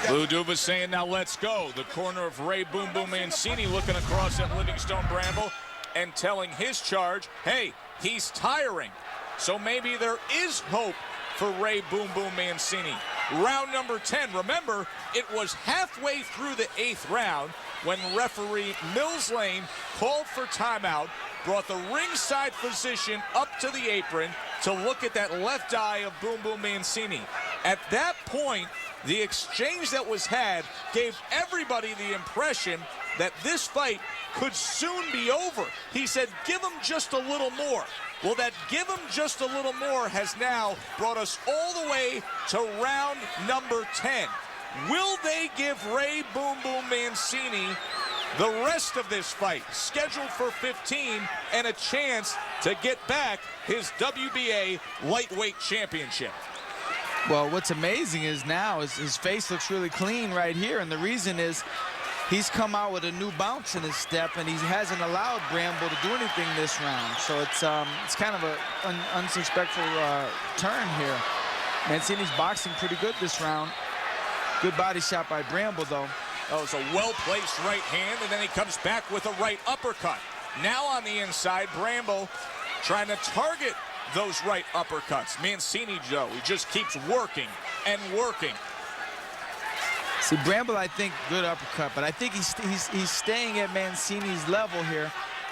Lou Duva saying, now let's go. The corner of Ray Boom Boom Mancini looking across at Livingstone Bramble and telling his charge, hey, he's tiring. So maybe there is hope for Ray Boom Boom Mancini. Round number 10. Remember, it was halfway through the 8th round when referee Mills Lane called for timeout, brought the ringside physician up to the apron to look at that left eye of Boom Boom Mancini. At that point, the exchange that was had gave everybody the impression that this fight could soon be over. He said, give him just a little more. Well, that give him just a little more has now brought us all the way to round number 10. Will they give Ray Boom Boom Mancini the rest of this fight, scheduled for 15, and a chance to get back his WBA lightweight championship? Well, what's amazing is now his face looks really clean right here, and the reason is he's come out with a new bounce in his step, and he hasn't allowed Bramble to do anything this round. So it's kind of an unsuspectful turn here. Mancini's boxing pretty good this round. Good body shot by Bramble, though. Oh, it's a well-placed right hand, and then he comes back with a right uppercut. Now on the inside, Bramble trying to target those right uppercuts. Mancini, Joe, he just keeps working and working. See, Bramble, I think, good uppercut, but I think he's staying at Mancini's level here.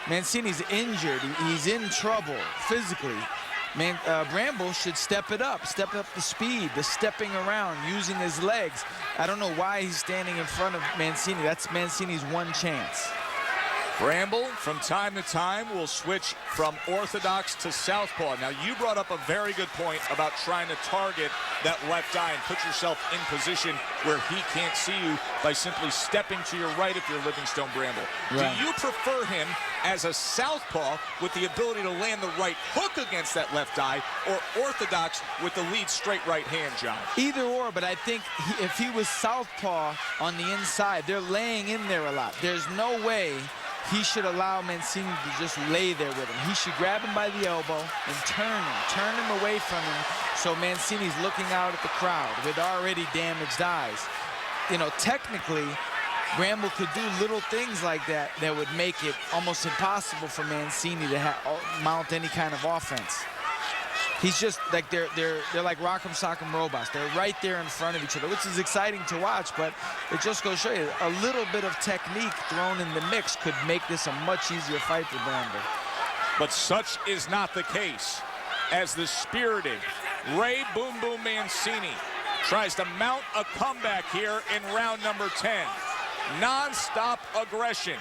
Mancini's injured. He's in trouble physically. Bramble should step up the speed, the stepping around, using his legs. I don't know why he's standing in front of Mancini. That's Mancini's one chance. Bramble, from time to time, will switch from orthodox to southpaw. Now, you brought up a very good point about trying to target that left eye and put yourself in position where he can't see you by simply stepping to your right if you're Livingstone Bramble. Right. Do you prefer him as a southpaw with the ability to land the right hook against that left eye, or orthodox with the lead straight right hand, John? Either or, but I think if he was southpaw on the inside, they're laying in there a lot. There's no way he should allow Mancini to just lay there with him. He should grab him by the elbow and turn him away from him, so Mancini's looking out at the crowd with already damaged eyes. You know, technically, Bramble could do little things like that that would make it almost impossible for Mancini to mount any kind of offense. He's just like they're like Rock'em Sock'em robots. They're right there in front of each other, which is exciting to watch, but it just goes to show you a little bit of technique thrown in the mix could make this a much easier fight for Bramble. But such is not the case, as the spirited Ray Boom Boom Mancini tries to mount a comeback here in round number 10. Non-stop aggression.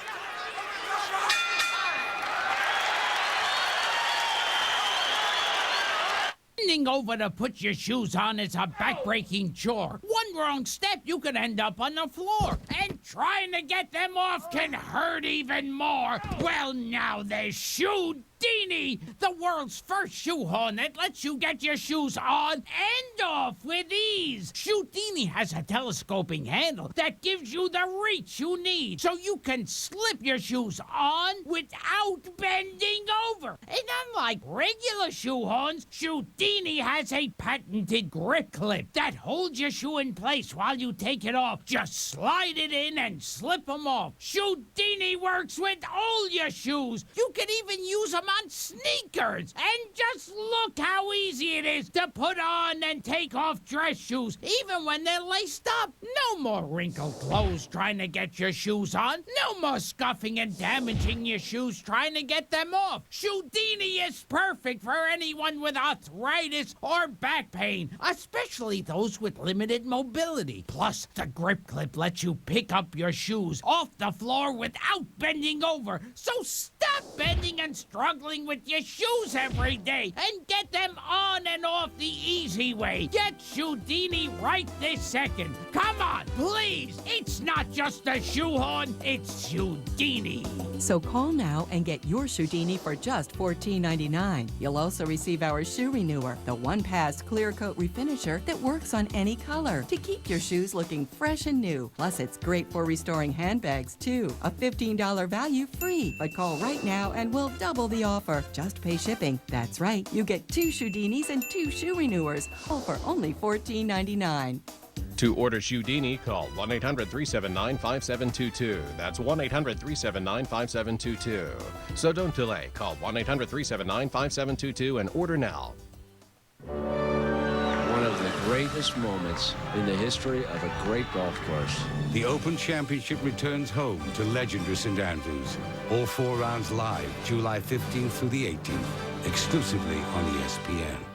Bending over to put your shoes on is a back-breaking chore. One wrong step, you could end up on the floor. And trying to get them off can hurt even more. Well, now the shoe Shootini, the world's first shoe horn that lets you get your shoes on and off with ease. Shootini has a telescoping handle that gives you the reach you need so you can slip your shoes on without bending over. And unlike regular shoe horns, Shootini has a patented grip clip that holds your shoe in place while you take it off. Just slide it in and slip them off. Shootini works with all your shoes. You can even use them on sneakers. And just look how easy it is to put on and take off dress shoes, even when they're laced up. No more wrinkled clothes trying to get your shoes on. No more scuffing and damaging your shoes trying to get them off. Shootini is perfect for anyone with arthritis or back pain, especially those with limited mobility. Plus, the grip clip lets you pick up your shoes off the floor without bending over. So stop bending and struggling with your shoes every day and get them on and off the easy way. Get Shootini right this second. Come on, please. It's not just a shoehorn, it's Shootini. So call now and get your Shootini for just $14.99. You'll also receive our shoe renewer, the one-pass clear coat refinisher that works on any color to keep your shoes looking fresh and new. Plus, it's great for restoring handbags, too. A $15 value free. But call right now and we'll double the offer. Just pay shipping. That's right. You get 2 Shoodinis and 2 shoe renewers, all for only $14.99. To order Shootini, call 1-800-379-5722. That's 1-800-379-5722. So don't delay. Call 1-800-379-5722 and order now. One of the greatest moments in the history of a great golf course. The Open Championship returns home to legendary St. Andrews. All 4 rounds live, July 15th through the 18th, exclusively on ESPN.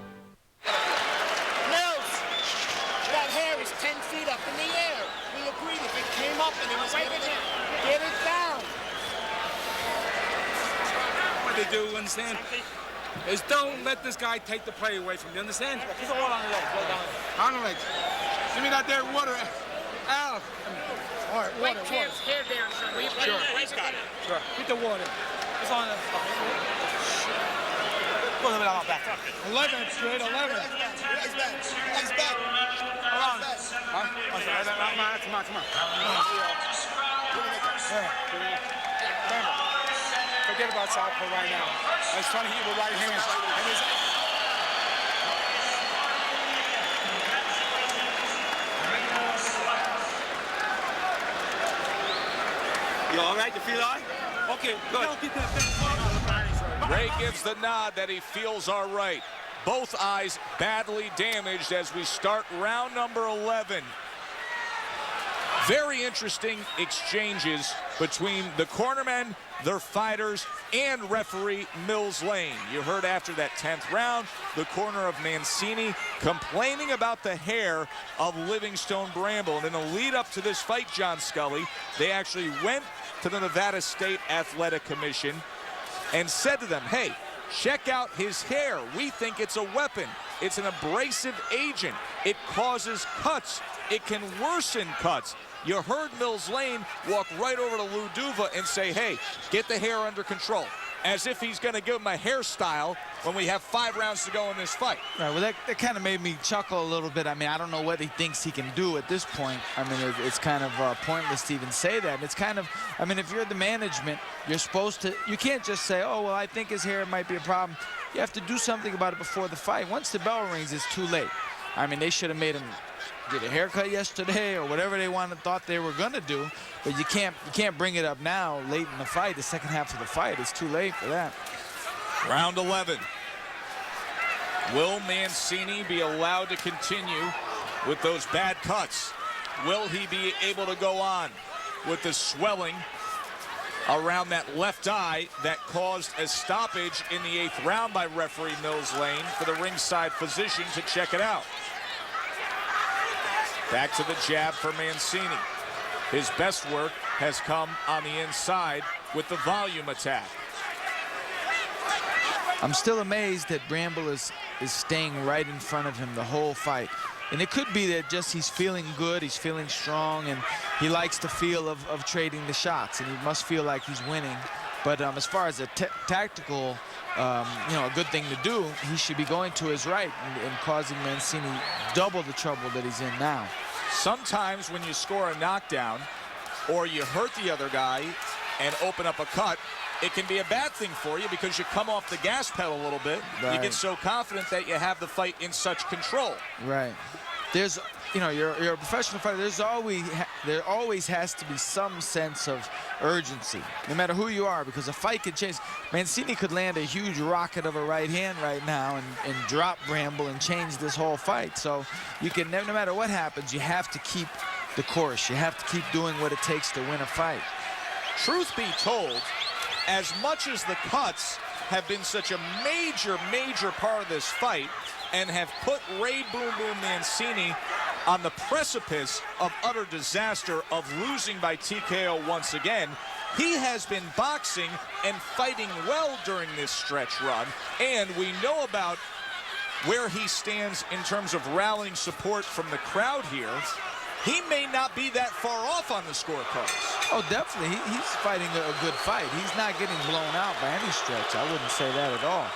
They do, understand? Is don't let this guy take the play away from you, understand? He's all on the legs, well done. On the legs. Give me that there water, Al. All right, water, water. Hair down, son. Will you play? Sure. He's got it. Sure. Get the water. It's on the... Go a little bit on my back. 11, straight, 11. Legs back. Hold on. Huh? Come on. Forget about southpaw right now. I was trying to hit you with right hand. You all right? You feel all right? Okay, good. Ray gives the nod that he feels all right. Both eyes badly damaged as we start round number 11. Very interesting exchanges between the cornermen, their fighters, and referee Mills Lane. You heard after that 10th round, the corner of Mancini complaining about the hair of Livingstone Bramble. And in the lead up to this fight, John Scully, they actually went to the Nevada State Athletic Commission and said to them, hey, check out his hair. We think it's a weapon. It's an abrasive agent. It causes cuts. It can worsen cuts. You heard Mills Lane walk right over to Lou Duva and say, hey, get the hair under control. As if he's going to give him a hairstyle when we have 5 rounds to go in this fight. Right, well, that kind of made me chuckle a little bit. I mean, I don't know what he thinks he can do at this point. I mean, it's kind of pointless to even say that. It's kind of, I mean, if you're the management, you're supposed to, you can't just say, oh, well, I think his hair might be a problem. You have to do something about it before the fight. Once the bell rings, it's too late. I mean, they should have made him get a haircut yesterday or whatever they thought they were gonna do, but you can't bring it up now late in the fight, the second half of the fight. It's too late for that. Round 11. Will Mancini be allowed to continue with those bad cuts? Will he be able to go on with the swelling around that left eye that caused a stoppage in the 8th round by referee Mills Lane for the ringside physician to check it out? Back to the jab for Mancini. His best work has come on the inside with the volume attack. I'm still amazed that Bramble is staying right in front of him the whole fight. And it could be that just he's feeling good, he's feeling strong, and he likes the feel of trading the shots, and he must feel like he's winning But as far as a tactical, a good thing to do, he should be going to his right and causing Mancini double the trouble that he's in now. Sometimes when you score a knockdown or you hurt the other guy and open up a cut, it can be a bad thing for you because you come off the gas pedal a little bit. Right. You get so confident that you have the fight in such control. Right. There's, you're a professional fighter. There always has to be some sense of urgency, no matter who you are, because a fight can change. Mancini could land a huge rocket of a right hand right now and drop Bramble and change this whole fight. So you can, no matter what happens, you have to keep the course. You have to keep doing what it takes to win a fight. Truth be told, as much as the cuts have been such a major, major part of this fight and have put Ray Boom Boom Mancini on the precipice of utter disaster of losing by TKO once again, he has been boxing and fighting well during this stretch run, and we know about where he stands in terms of rallying support from the crowd here. He may not be that far off on the scorecards. Oh, definitely. He's fighting a good fight. He's not getting blown out by any stretch. I wouldn't say that at all.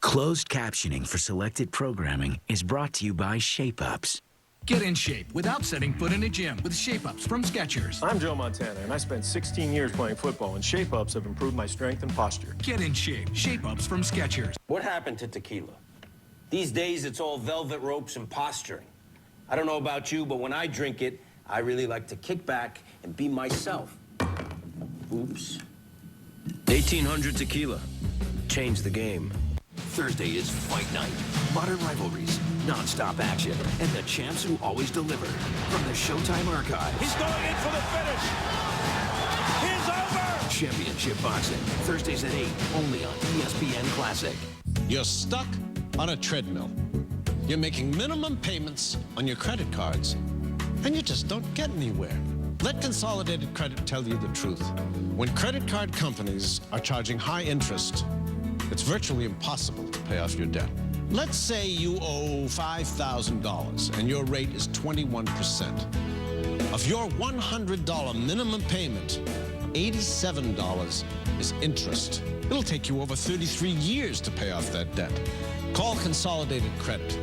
Closed captioning for selected programming is brought to you by Shape Ups. Get in shape without setting foot in a gym with Shape Ups from Skechers. I'm Joe Montana, and I spent 16 years playing football, and Shape Ups have improved my strength and posture. Get in shape. Shape Ups from Skechers. What happened to tequila? These days, it's all velvet ropes and posturing. I don't know about you, but when I drink it, I really like to kick back and be myself. Oops. 1800 tequila. Change the game. Thursday is fight night. Modern rivalries, non-stop action, and the champs who always deliver. From the Showtime archives. He's going in for the finish. He's over. Championship boxing. Thursdays at 8, only on ESPN Classic. You're stuck on a treadmill. You're making minimum payments on your credit cards, and you just don't get anywhere. Let Consolidated Credit tell you the truth. When credit card companies are charging high interest, it's virtually impossible to pay off your debt. Let's say you owe $5,000 and your rate is 21%. Of your $100 minimum payment, $87 is interest. It'll take you over 33 years to pay off that debt. Call Consolidated Credit.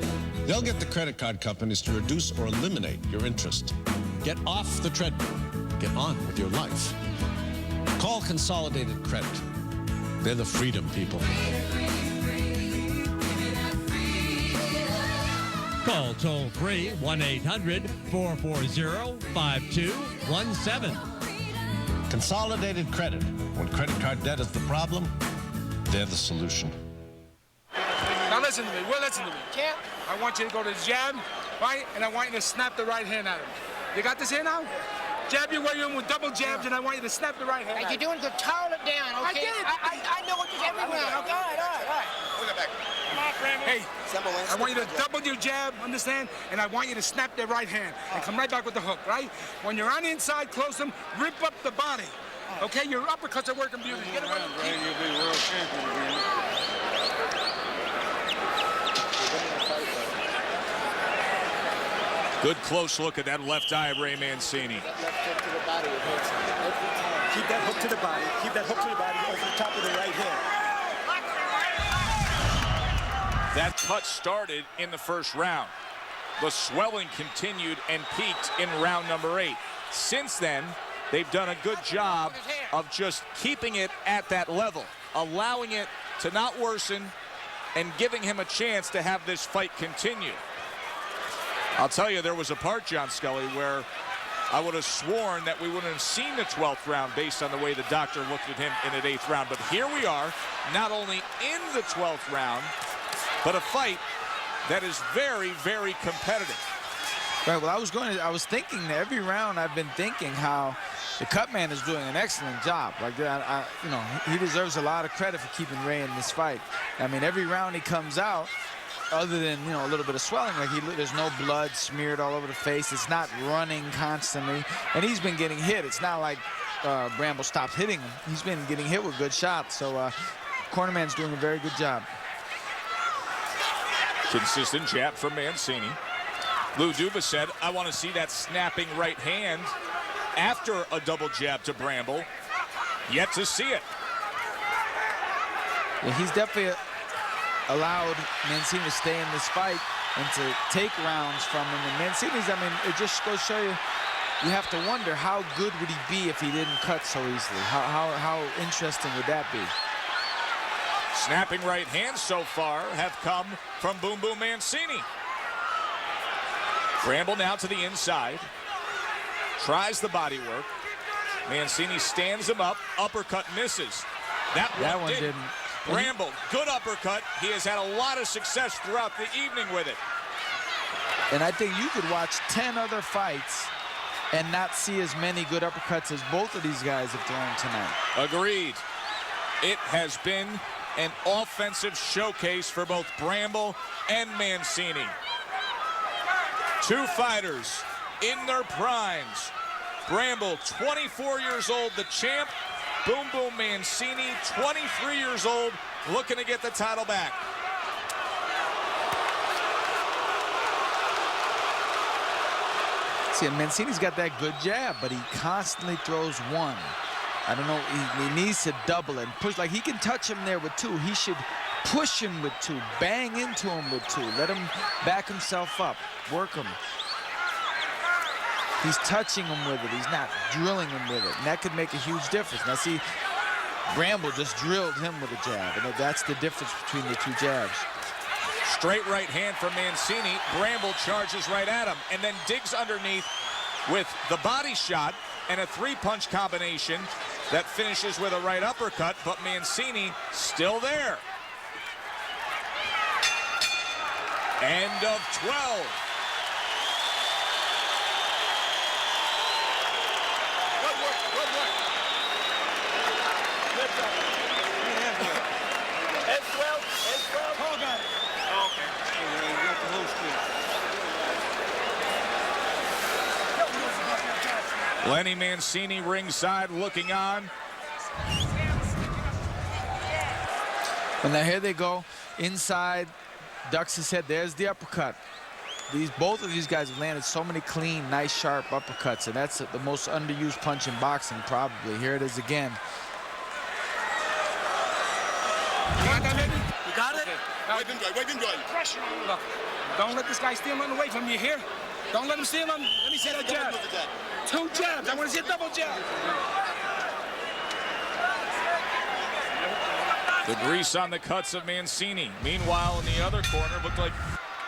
They'll get the credit card companies to reduce or eliminate your interest. Get off the treadmill. Get on with your life. Call Consolidated Credit. They're the freedom people. Call toll-free 1-800-440-5217. Consolidated Credit. When credit card debt is the problem, they're the solution. Now listen to me. Well, listen to me. Champ, I want you to go to the jab, right? And I want you to snap the right hand at him. You got this here now? Jab your way in with double jabs, and I want you to snap the right hand. You're doing good. Towel it down, okay? I know what you're every round. Okay, all right. Put it back. Come on, Bramble. Hey, I want you to double your jab, understand? And I want you to snap their right hand and come right back with the hook, right? When you're on the inside, close them, rip up the body. Okay, your uppercuts are working beautiful. Get away with it. You'll be world champion. Good close look at that left eye of Ray Mancini. That left hook to the body, it hurts every time. Keep that hook to the body. Keep that hook to the body over the top of the right hand. That cut started in the first round. The swelling continued and peaked in round number 8. Since then, they've done a good job of just keeping it at that level, allowing it to not worsen and giving him a chance to have this fight continue. I'll tell you, there was a part, John Scully, where I would have sworn that we wouldn't have seen the 12th round based on the way the doctor looked at him in the 8th round. But here we are, not only in the 12th round, but a fight that is very, very competitive. Right, well, I was thinking that every round I've been thinking how the cut man is doing an excellent job. Like, he deserves a lot of credit for keeping Ray in this fight. I mean, every round he comes out, other than, a little bit of swelling, like there's no blood smeared all over the face. It's not running constantly. And he's been getting hit. It's not like Bramble stopped hitting him. He's been getting hit with good shots. So cornerman's doing a very good job. Consistent jab from Mancini. Lou Duba said, I want to see that snapping right hand after a double jab to Bramble. Yet to see it. Yeah, he's definitely allowed Mancini to stay in this fight and to take rounds from him. And Mancini's, I mean, it just goes to show you, you have to wonder how good would he be if he didn't cut so easily. How interesting would that be? Snapping right hands so far have come from Boom Boom Mancini. Bramble now to the inside. Tries the body work. Mancini stands him up. Uppercut misses. That one didn't. Bramble, good uppercut. He has had a lot of success throughout the evening with it. And I think you could watch 10 other fights and not see as many good uppercuts as both of these guys have thrown tonight. Agreed. It has been an offensive showcase for both Bramble and Mancini. Two fighters in their primes. Bramble, 24 years old, the champ. Boom Boom Mancini, 23 years old, looking to get the title back. See, Mancini's got that good jab, but he constantly throws one. I don't know, he needs to double it. Push, like he can touch him there with two. He should push him with two, bang into him with two. Let him back himself up, work him. He's touching him with it. He's not drilling him with it. And that could make a huge difference. Now see, Bramble just drilled him with a jab. And that's the difference between the two jabs. Straight right hand from Mancini. Bramble charges right at him and then digs underneath with the body shot and a three-punch combination that finishes with a right uppercut, but Mancini still there. End of 12. Lenny Mancini ringside looking on. And now here they go inside, ducks his head. There's the uppercut. Both of these guys have landed so many clean, nice, sharp uppercuts, and that's the most underused punch in boxing, probably. Here it is again. You got that, baby? You got it? Wipe him dry. Pressure. Look, don't let this guy steal nothing away from you here. Don't let him steal nothing. Let me see that jab. Two jabs. I want to see a double jab. The grease on the cuts of Mancini. Meanwhile, in the other corner, looked like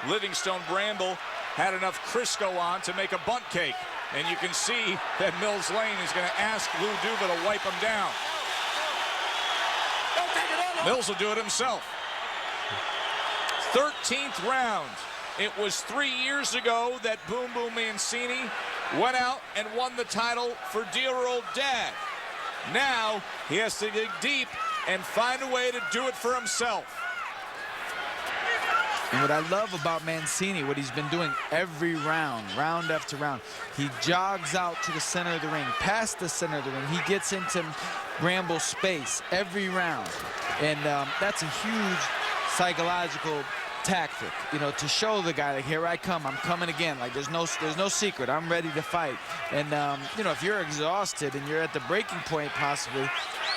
Livingstone Bramble had enough Crisco on to make a bunt cake. And you can see that Mills Lane is going to ask Lou Duva to wipe him down. Mills will do it himself. 13th round. It was 3 years ago that Boom Boom Mancini went out and won the title for dear old dad. Now he has to dig deep and find a way to do it for himself. And what I love about Mancini, what he's been doing every round, round after round, he jogs out to the center of the ring, past the center of the ring. He gets into Bramble's space every round. And that's a huge psychological tactic, you know, to show the guy, like, here I come, I'm coming again. Like, there's no secret, I'm ready to fight. And you know, if you're exhausted and you're at the breaking point possibly,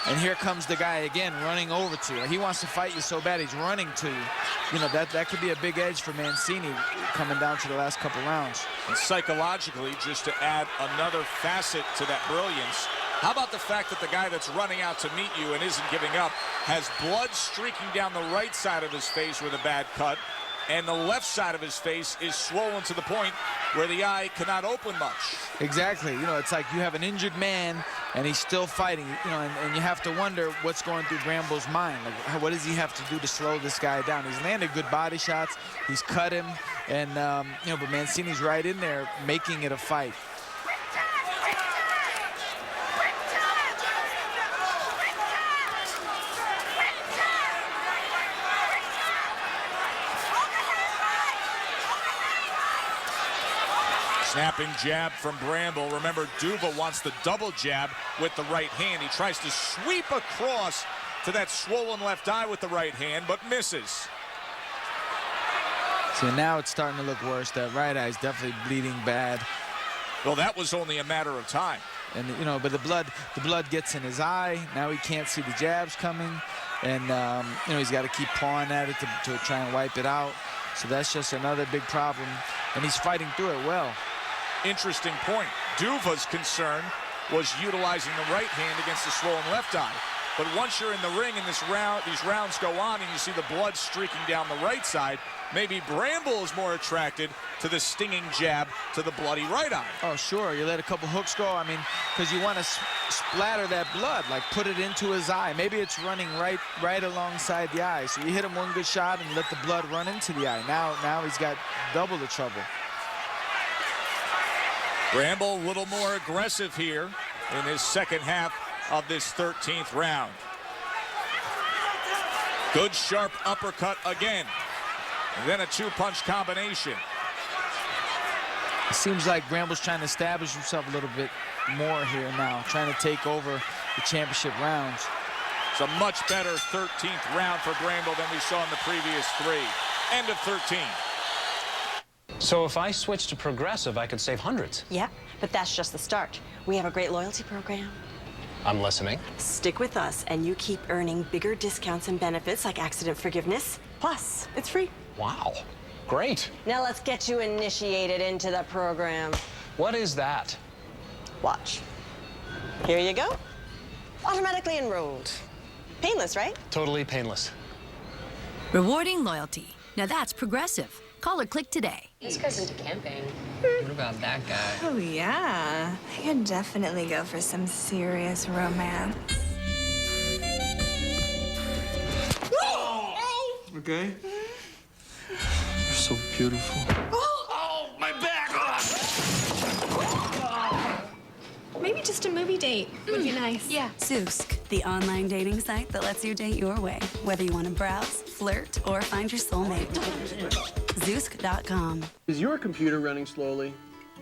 and here comes the guy again running over to you, like, he wants to fight you so bad he's running to you, you know, that could be a big edge for Mancini coming down to the last couple rounds. And psychologically, just to add another facet to that brilliance, how about the fact that the guy that's running out to meet you and isn't giving up has blood streaking down the right side of his face with a bad cut, and the left side of his face is swollen to the point where the eye cannot open much. Exactly. You know, it's like you have an injured man and he's still fighting, you know, and you have to wonder what's going through Bramble's mind. Like, what does he have to do to slow this guy down? He's landed good body shots. He's cut him, and, you know, but Mancini's right in there making it a fight. Snapping jab from Bramble. Remember, Duva wants the double jab with the right hand. He tries to sweep across to that swollen left eye with the right hand, but misses. So now it's starting to look worse. That right eye is definitely bleeding bad. Well, that was only a matter of time. And you know, but the blood gets in his eye. Now he can't see the jabs coming, and you know, he's got to keep pawing at it to try and wipe it out. So that's just another big problem, and he's fighting through it well. Interesting point. Duva's concern was utilizing the right hand against the swollen left eye. But once you're in the ring and these rounds go on and you see the blood streaking down the right side, maybe Bramble is more attracted to the stinging jab to the bloody right eye. Oh, sure. You let a couple hooks go. I mean, because you want to splatter that blood, like put it into his eye. Maybe it's running right alongside the eye. So you hit him one good shot and let the blood run into the eye. Now he's got double the trouble. Bramble a little more aggressive here in his second half of this 13th round. Good sharp uppercut again. And then a two-punch combination. It seems like Bramble's trying to establish himself a little bit more here now, trying to take over the championship rounds. It's a much better 13th round for Bramble than we saw in the previous 3. End of 13. So if I switch to Progressive, I could save hundreds. Yeah, but that's just the start. We have a great loyalty program. I'm listening. Stick with us, and you keep earning bigger discounts and benefits like accident forgiveness. Plus, it's free. Wow, great. Now let's get you initiated into the program. What is that? Watch. Here you go. Automatically enrolled. Painless, right? Totally painless. Rewarding loyalty. Now that's Progressive. Call or click today. This guy's into camping. What about that guy? Oh, yeah. I could definitely go for some serious romance. Okay? You're so beautiful. Oh, my back! Maybe just a movie date would be nice. Yeah. Zoosk, the online dating site that lets you date your way, whether you want to browse, flirt, or find your soulmate. Zoosk.com. Is your computer running slowly?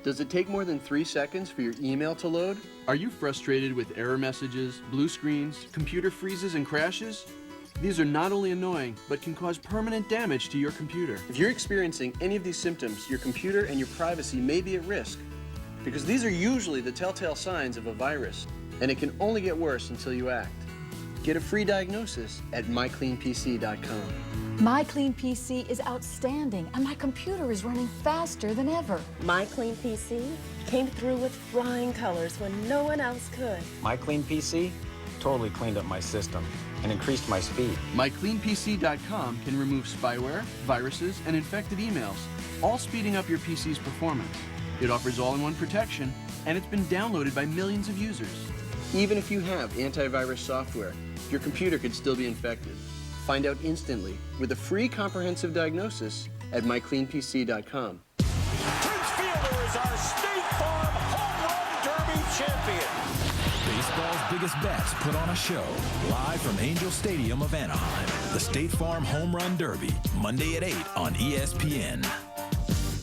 Does it take more than 3 seconds for your email to load? Are you frustrated with error messages, blue screens, computer freezes, and crashes? These are not only annoying, but can cause permanent damage to your computer. If you're experiencing any of these symptoms, your computer and your privacy may be at risk, because these are usually the telltale signs of a virus, and it can only get worse until you act. Get a free diagnosis at mycleanpc.com. My Clean PC is outstanding, and my computer is running faster than ever. My Clean PC came through with flying colors when no one else could. My Clean PC totally cleaned up my system and increased my speed. MyCleanPC.com can remove spyware, viruses, and infected emails, all speeding up your PC's performance. It offers all-in-one protection, and it's been downloaded by millions of users. Even if you have antivirus software, your computer could still be infected. Find out instantly with a free comprehensive diagnosis at mycleanpc.com. Prince Fielder is our State Farm Home Run Derby champion. Baseball's biggest bets put on a show live from Angel Stadium of Anaheim. The State Farm Home Run Derby, Monday at 8 on ESPN.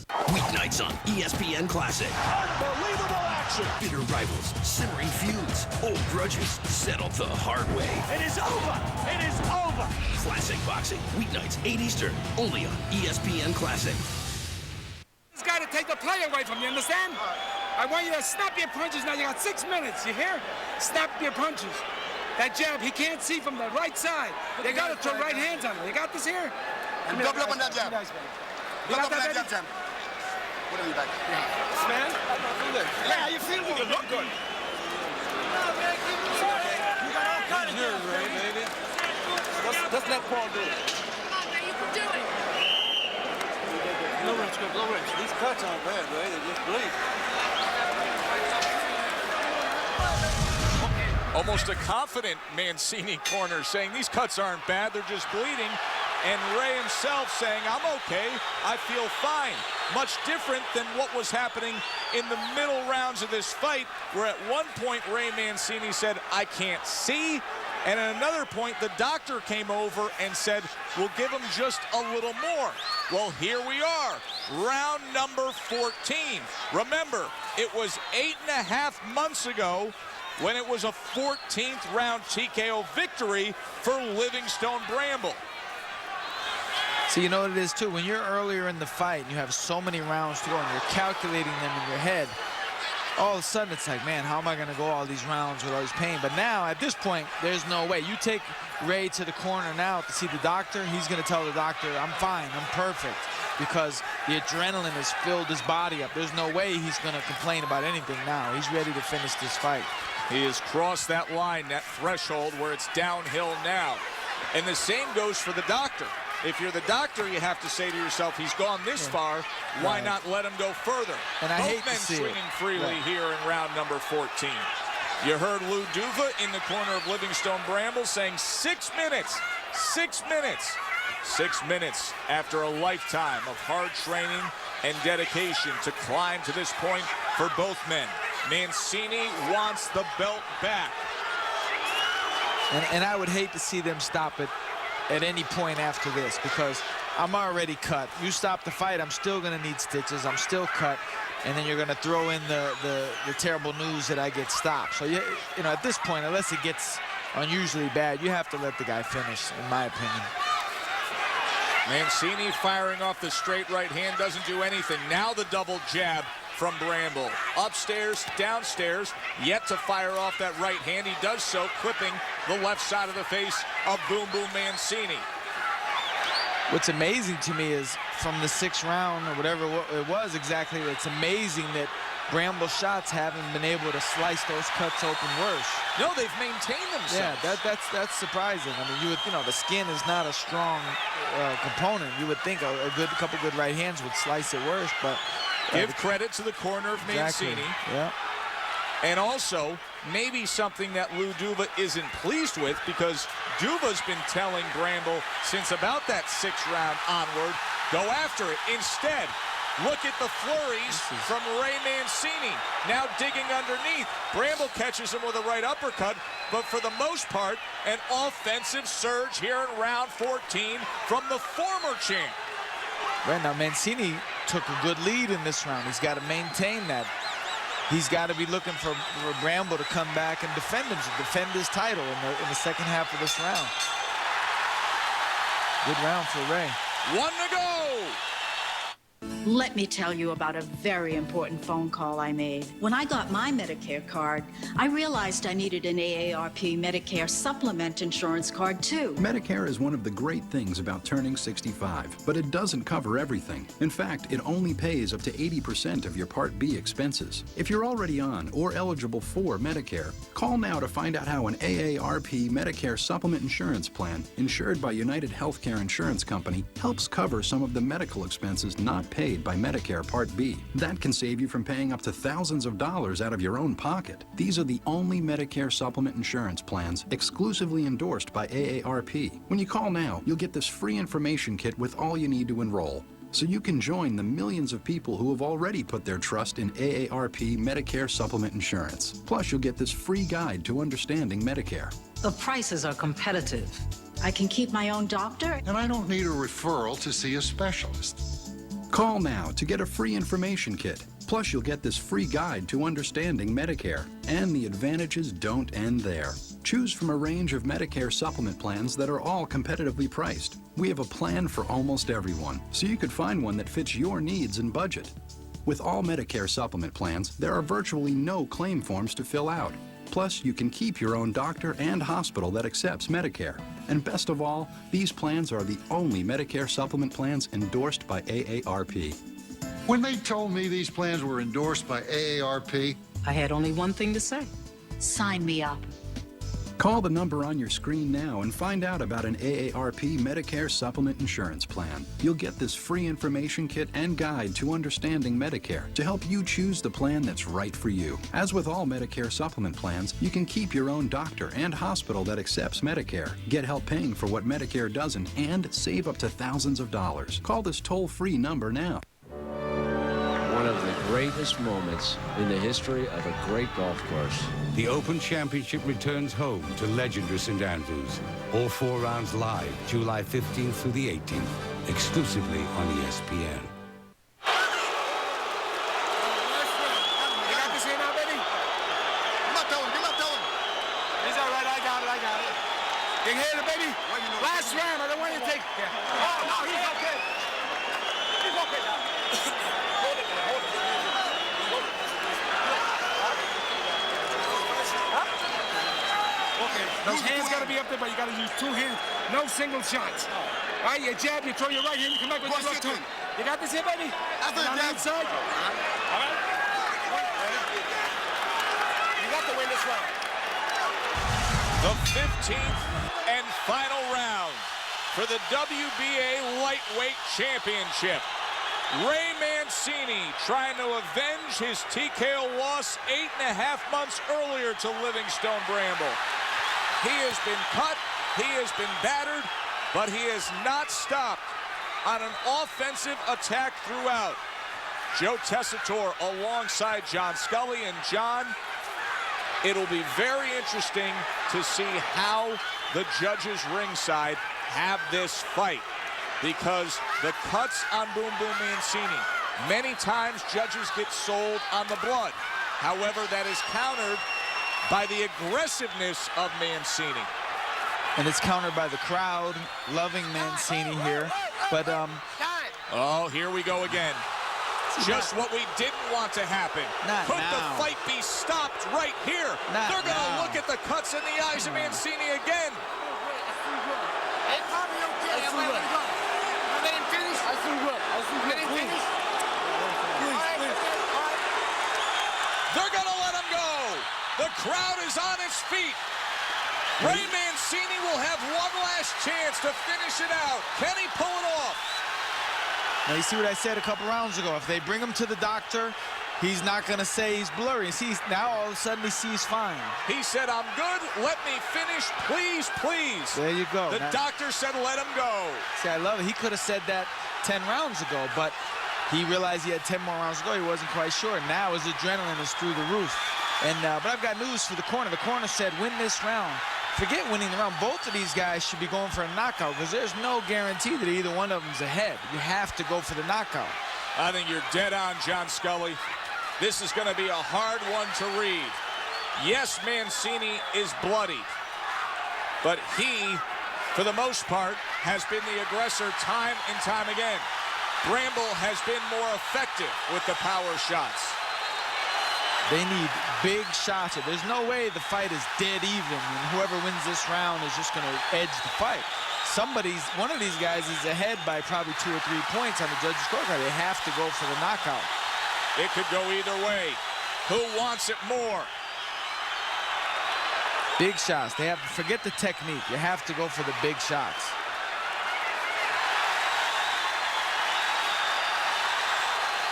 Weeknights on ESPN Classic. Unbelievable action. Bitter rivals, simmering feuds, old grudges settled the hard way. It is over. It is over. Classic boxing, weeknights 8 Eastern, only on ESPN Classic. This guy to take the play away from you, understand? I want you to snap your punches now. You got 6 minutes, you hear? Snap your punches. That jab, he can't see from the right side. They got to throw right hands on him. You got this here? Double up on that jab. Double up on that jab. What are we back? Man, yeah, you feel good. Look good. You got all kind of nerves, right, baby? Let's let Paul do it. Come on, man, you can do it. No wrench, no wrench. These cuts aren't bad, right? They just bleed. Almost a confident Mancini corner saying these cuts aren't bad, they're just bleeding. And Ray himself saying, I'm okay, I feel fine. Much different than what was happening in the middle rounds of this fight, where at one point Ray Mancini said, I can't see. And at another point, the doctor came over and said, we'll give him just a little more. Well, here we are, round number 14. Remember, it was 8.5 months ago when it was a 14th round TKO victory for Livingstone Bramble. So you know what it is, too? When you're earlier in the fight and you have so many rounds to go and you're calculating them in your head, all of a sudden it's like, man, how am I going to go all these rounds with all this pain? But now, at this point, there's no way. You take Ray to the corner now to see the doctor, he's going to tell the doctor, I'm fine, I'm perfect, because the adrenaline has filled his body up. There's no way he's going to complain about anything now. He's ready to finish this fight. He has crossed that line, that threshold where it's downhill now. And the same goes for the doctor. If you're the doctor, you have to say to yourself, he's gone this far, why not let him go further? And I Both hate men to see swinging it. freely here in round number 14. You heard Lou Duva in the corner of Livingstone Bramble saying 6 minutes. 6 minutes. 6 minutes after a lifetime of hard training and dedication to climb to this point for both men. Mancini wants the belt back. And I would hate to see them stop it at any point after this, because I'm already cut. You stop the fight, I'm still going to need stitches. I'm still cut. And then you're going to throw in the terrible news that I get stopped. So, you know, at this point, unless it gets unusually bad, you have to let the guy finish, in my opinion. Mancini firing off the straight right hand doesn't do anything. Now the double jab from Bramble. Upstairs, downstairs, yet to fire off that right hand. He does so, clipping the left side of the face of Boom Boom Mancini. What's amazing to me is from the 6th round, or whatever it was exactly, it's amazing that Bramble's shots haven't been able to slice those cuts open worse. No, they've maintained themselves. Yeah, that's surprising. I mean, you know, the skin is not a strong component. You would think a couple good right hands would slice it worse, but give credit to the corner of Mancini. Exactly. Yeah. And also, maybe something that Lou Duva isn't pleased with, because Duva's been telling Bramble since about that 6th round onward, go after it. Instead, look at the flurries from Ray Mancini. Now digging underneath. Bramble catches him with a right uppercut, but for the most part, an offensive surge here in round 14 from the former champ. Right now, Mancini took a good lead in this round. He's got to maintain that. He's got to be looking for Bramble to come back and defend his title in the second half of this round. Good round for Ray. 1 to go. Let me tell you about a very important phone call I made. When I got my Medicare card, I realized I needed an AARP Medicare supplement insurance card too. Medicare is one of the great things about turning 65, but it doesn't cover everything. In fact, it only pays up to 80% of your Part B expenses. If you're already on or eligible for Medicare, call now to find out how an AARP Medicare supplement insurance plan, insured by United Healthcare Insurance Company, helps cover some of the medical expenses not paid by Medicare Part B. That can save you from paying up to thousands of dollars out of your own pocket. These are the only Medicare supplement insurance plans exclusively endorsed by AARP. When you call now, you'll get this free information kit with all you need to enroll, so you can join the millions of people who have already put their trust in AARP Medicare supplement insurance. Plus, you'll get this free guide to understanding Medicare. The prices are competitive. I can keep my own doctor, and I don't need a referral to see a specialist. Call now to get a free information kit. Plus, you'll get this free guide to understanding Medicare. And the advantages don't end there. Choose from a range of Medicare supplement plans that are all competitively priced. We have a plan for almost everyone, so you could find one that fits your needs and budget. With all Medicare supplement plans, there are virtually no claim forms to fill out. Plus, you can keep your own doctor and hospital that accepts Medicare. And best of all, these plans are the only Medicare supplement plans endorsed by AARP. When they told me these plans were endorsed by AARP, I had only one thing to say. Sign me up. Call the number on your screen now and find out about an AARP Medicare supplement insurance plan. You'll get this free information kit and guide to understanding Medicare to help you choose the plan that's right for you. As with all Medicare supplement plans, you can keep your own doctor and hospital that accepts Medicare, get help paying for what Medicare doesn't, and save up to thousands of dollars. Call this toll-free number now. One of the greatest moments in the history of a great golf course. The Open Championship returns home to legendary St. Andrews. All 4 rounds live, July 15th through the 18th, exclusively on ESPN. You got this here now, baby? Give up, tell him. He's all right, I got it. You can hear it, baby? Last round, I don't want you to take... Oh, no, he's okay. He's okay now. Hold it. Those hands got to be up there, but you got to use 2 hands. No single shots. All right, you jab, you throw your right hand, you come back with your left hook. You got this here, baby? That's on the inside. All right? You got to win this round. The 15th and final round for the WBA Lightweight Championship. Ray Mancini trying to avenge his TKO loss 8.5 months earlier to Livingstone Bramble. He has been cut, he has been battered, but he has not stopped on an offensive attack throughout. Joe Tessitore alongside John Scully. And John, it'll be very interesting to see how the judges ringside have this fight, because the cuts on Boom Boom Mancini, many times judges get sold on the blood. However, that is countered by the aggressiveness of Mancini. And it's countered by the crowd loving Mancini here. But oh, here we go again. Just what we didn't want to happen. Could the fight be stopped right here? They're going to look at the cuts in the eyes of Mancini again. They're going to let him go. The crowd is on its feet. Ray Mancini will have one last chance to finish it out. Can he pull it off? Now you see what I said a couple rounds ago. If they bring him to the doctor, he's not going to say he's blurry. Now all of a sudden he sees fine. He said, I'm good. Let me finish. Please, please. There you go. The doctor said, let him go. See, I love it. He could have said that 10 rounds ago, but he realized he had 10 more rounds to go. He wasn't quite sure. Now his adrenaline is through the roof. And but I've got news for the corner. The corner said, win this round. Forget winning the round. Both of these guys should be going for a knockout, because there's no guarantee that either one of them's ahead. You have to go for the knockout. I think you're dead on, John Scully. This is going to be a hard one to read. Yes, Mancini is bloody, but he, for the most part, has been the aggressor time and time again. Bramble has been more effective with the power shots. They need big shots. There's no way the fight is dead even, and whoever wins this round is just going to edge the fight. One of these guys is ahead by probably 2 or 3 points on the judges' scorecard. They have to go for the knockout. It could go either way. Who wants it more? Big shots. They have to forget the technique. You have to go for the big shots.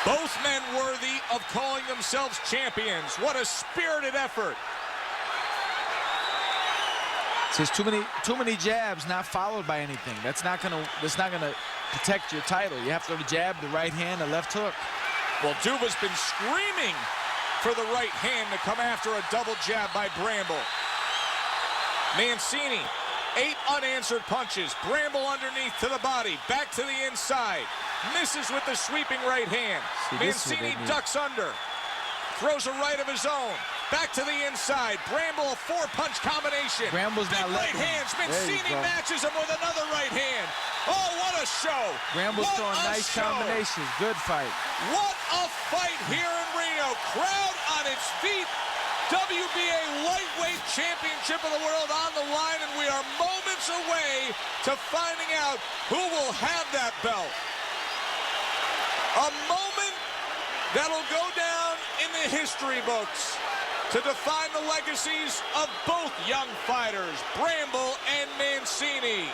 Both men worthy of calling themselves champions. What a spirited effort. So there's too many jabs not followed by anything. That's not gonna protect your title. You have to have a jab, the right hand, the left hook. Well, Duva's been screaming for the right hand to come after a double jab by Bramble. Mancini, 8 unanswered punches. Bramble underneath to the body, back to the inside. Misses with the sweeping right hand. Mancini ducks under. Throws a right of his own. Back to the inside. Bramble, a 4-punch combination. Bramble's big not right hands. Mancini matches him with another right hand. Oh, what a show. Bramble's throwing nice combinations. Good fight. What a fight here in Reno. Crowd on its feet. WBA Lightweight Championship of the World on the line, and we are moments away to finding out who will have that belt. A moment that'll go down in the history books to define the legacies of both young fighters, Bramble and Mancini.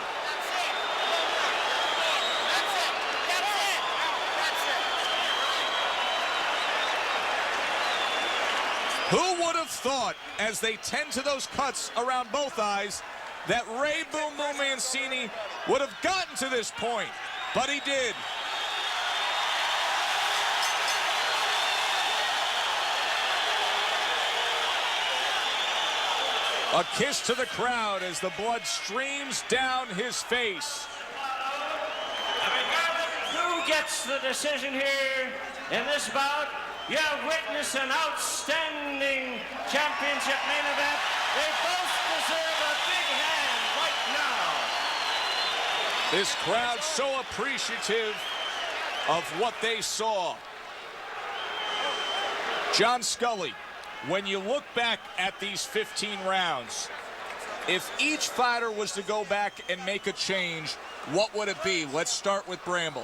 Who would have thought, as they tend to those cuts around both eyes, that Ray Boom Boom Mancini would have gotten to this point? But he did. A kiss to the crowd as the blood streams down his face. Who gets the decision here in this bout? You have witnessed an outstanding championship main event. They both deserve a big hand right now. This crowd so appreciative of what they saw. John Scully, when you look back at these 15 rounds, If each fighter was to go back and make a change, what would it be? Let's start with Bramble.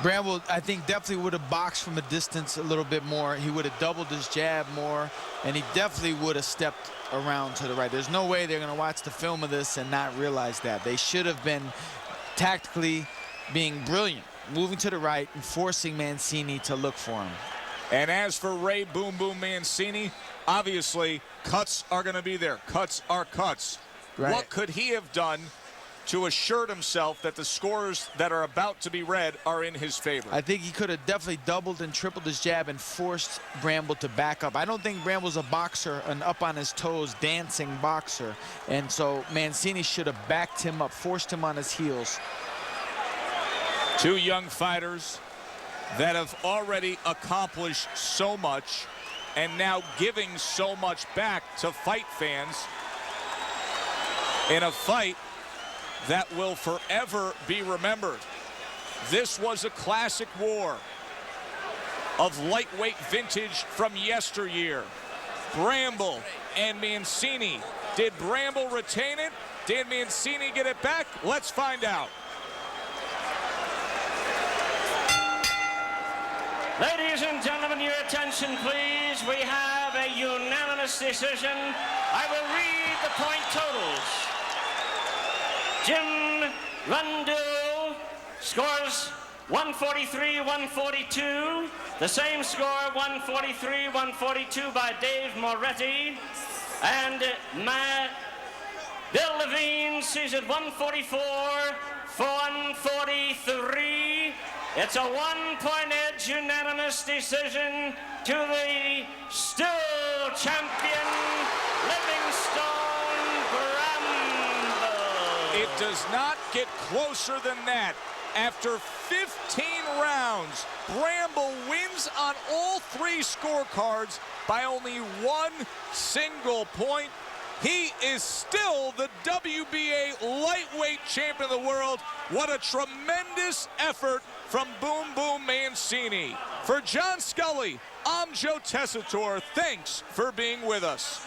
Bramble, I think, definitely would have boxed from a distance a little bit more. He would have doubled his jab more, and he definitely would have stepped around to the right. There's no way they're going to watch the film of this and not realize that. They should have been tactically being brilliant, moving to the right and forcing Mancini to look for him. And as for Ray Boom Boom Mancini, obviously, cuts are going to be there. Cuts are cuts. Right. What could he have done to assure himself that the scores that are about to be read are in his favor? I think he could have definitely doubled and tripled his jab and forced Bramble to back up. I don't think Bramble's a boxer, an up on his toes, dancing boxer. And so Mancini should have backed him up, forced him on his heels. Two young fighters that have already accomplished so much and now giving so much back to fight fans in a fight that will forever be remembered. This was a classic war of lightweight vintage from yesteryear. Bramble and Mancini. Did Bramble retain it? Did Mancini get it back? Let's find out. Ladies and gentlemen, your attention, please. We have a unanimous decision. I will read the point totals. Jim Rundu scores 143-142. The same score, 143-142 by Dave Moretti. And Bill Levine sees it 144-143. It's a one-point edge unanimous decision to the still champion Livingstone Bramble. It does not get closer than that. After 15 rounds, Bramble wins on all three scorecards by only one single point. He is still the WBA lightweight champion of the world. What a tremendous effort from Boom Boom Mancini. For John Scully, I'm Joe Tessitore. Thanks for being with us.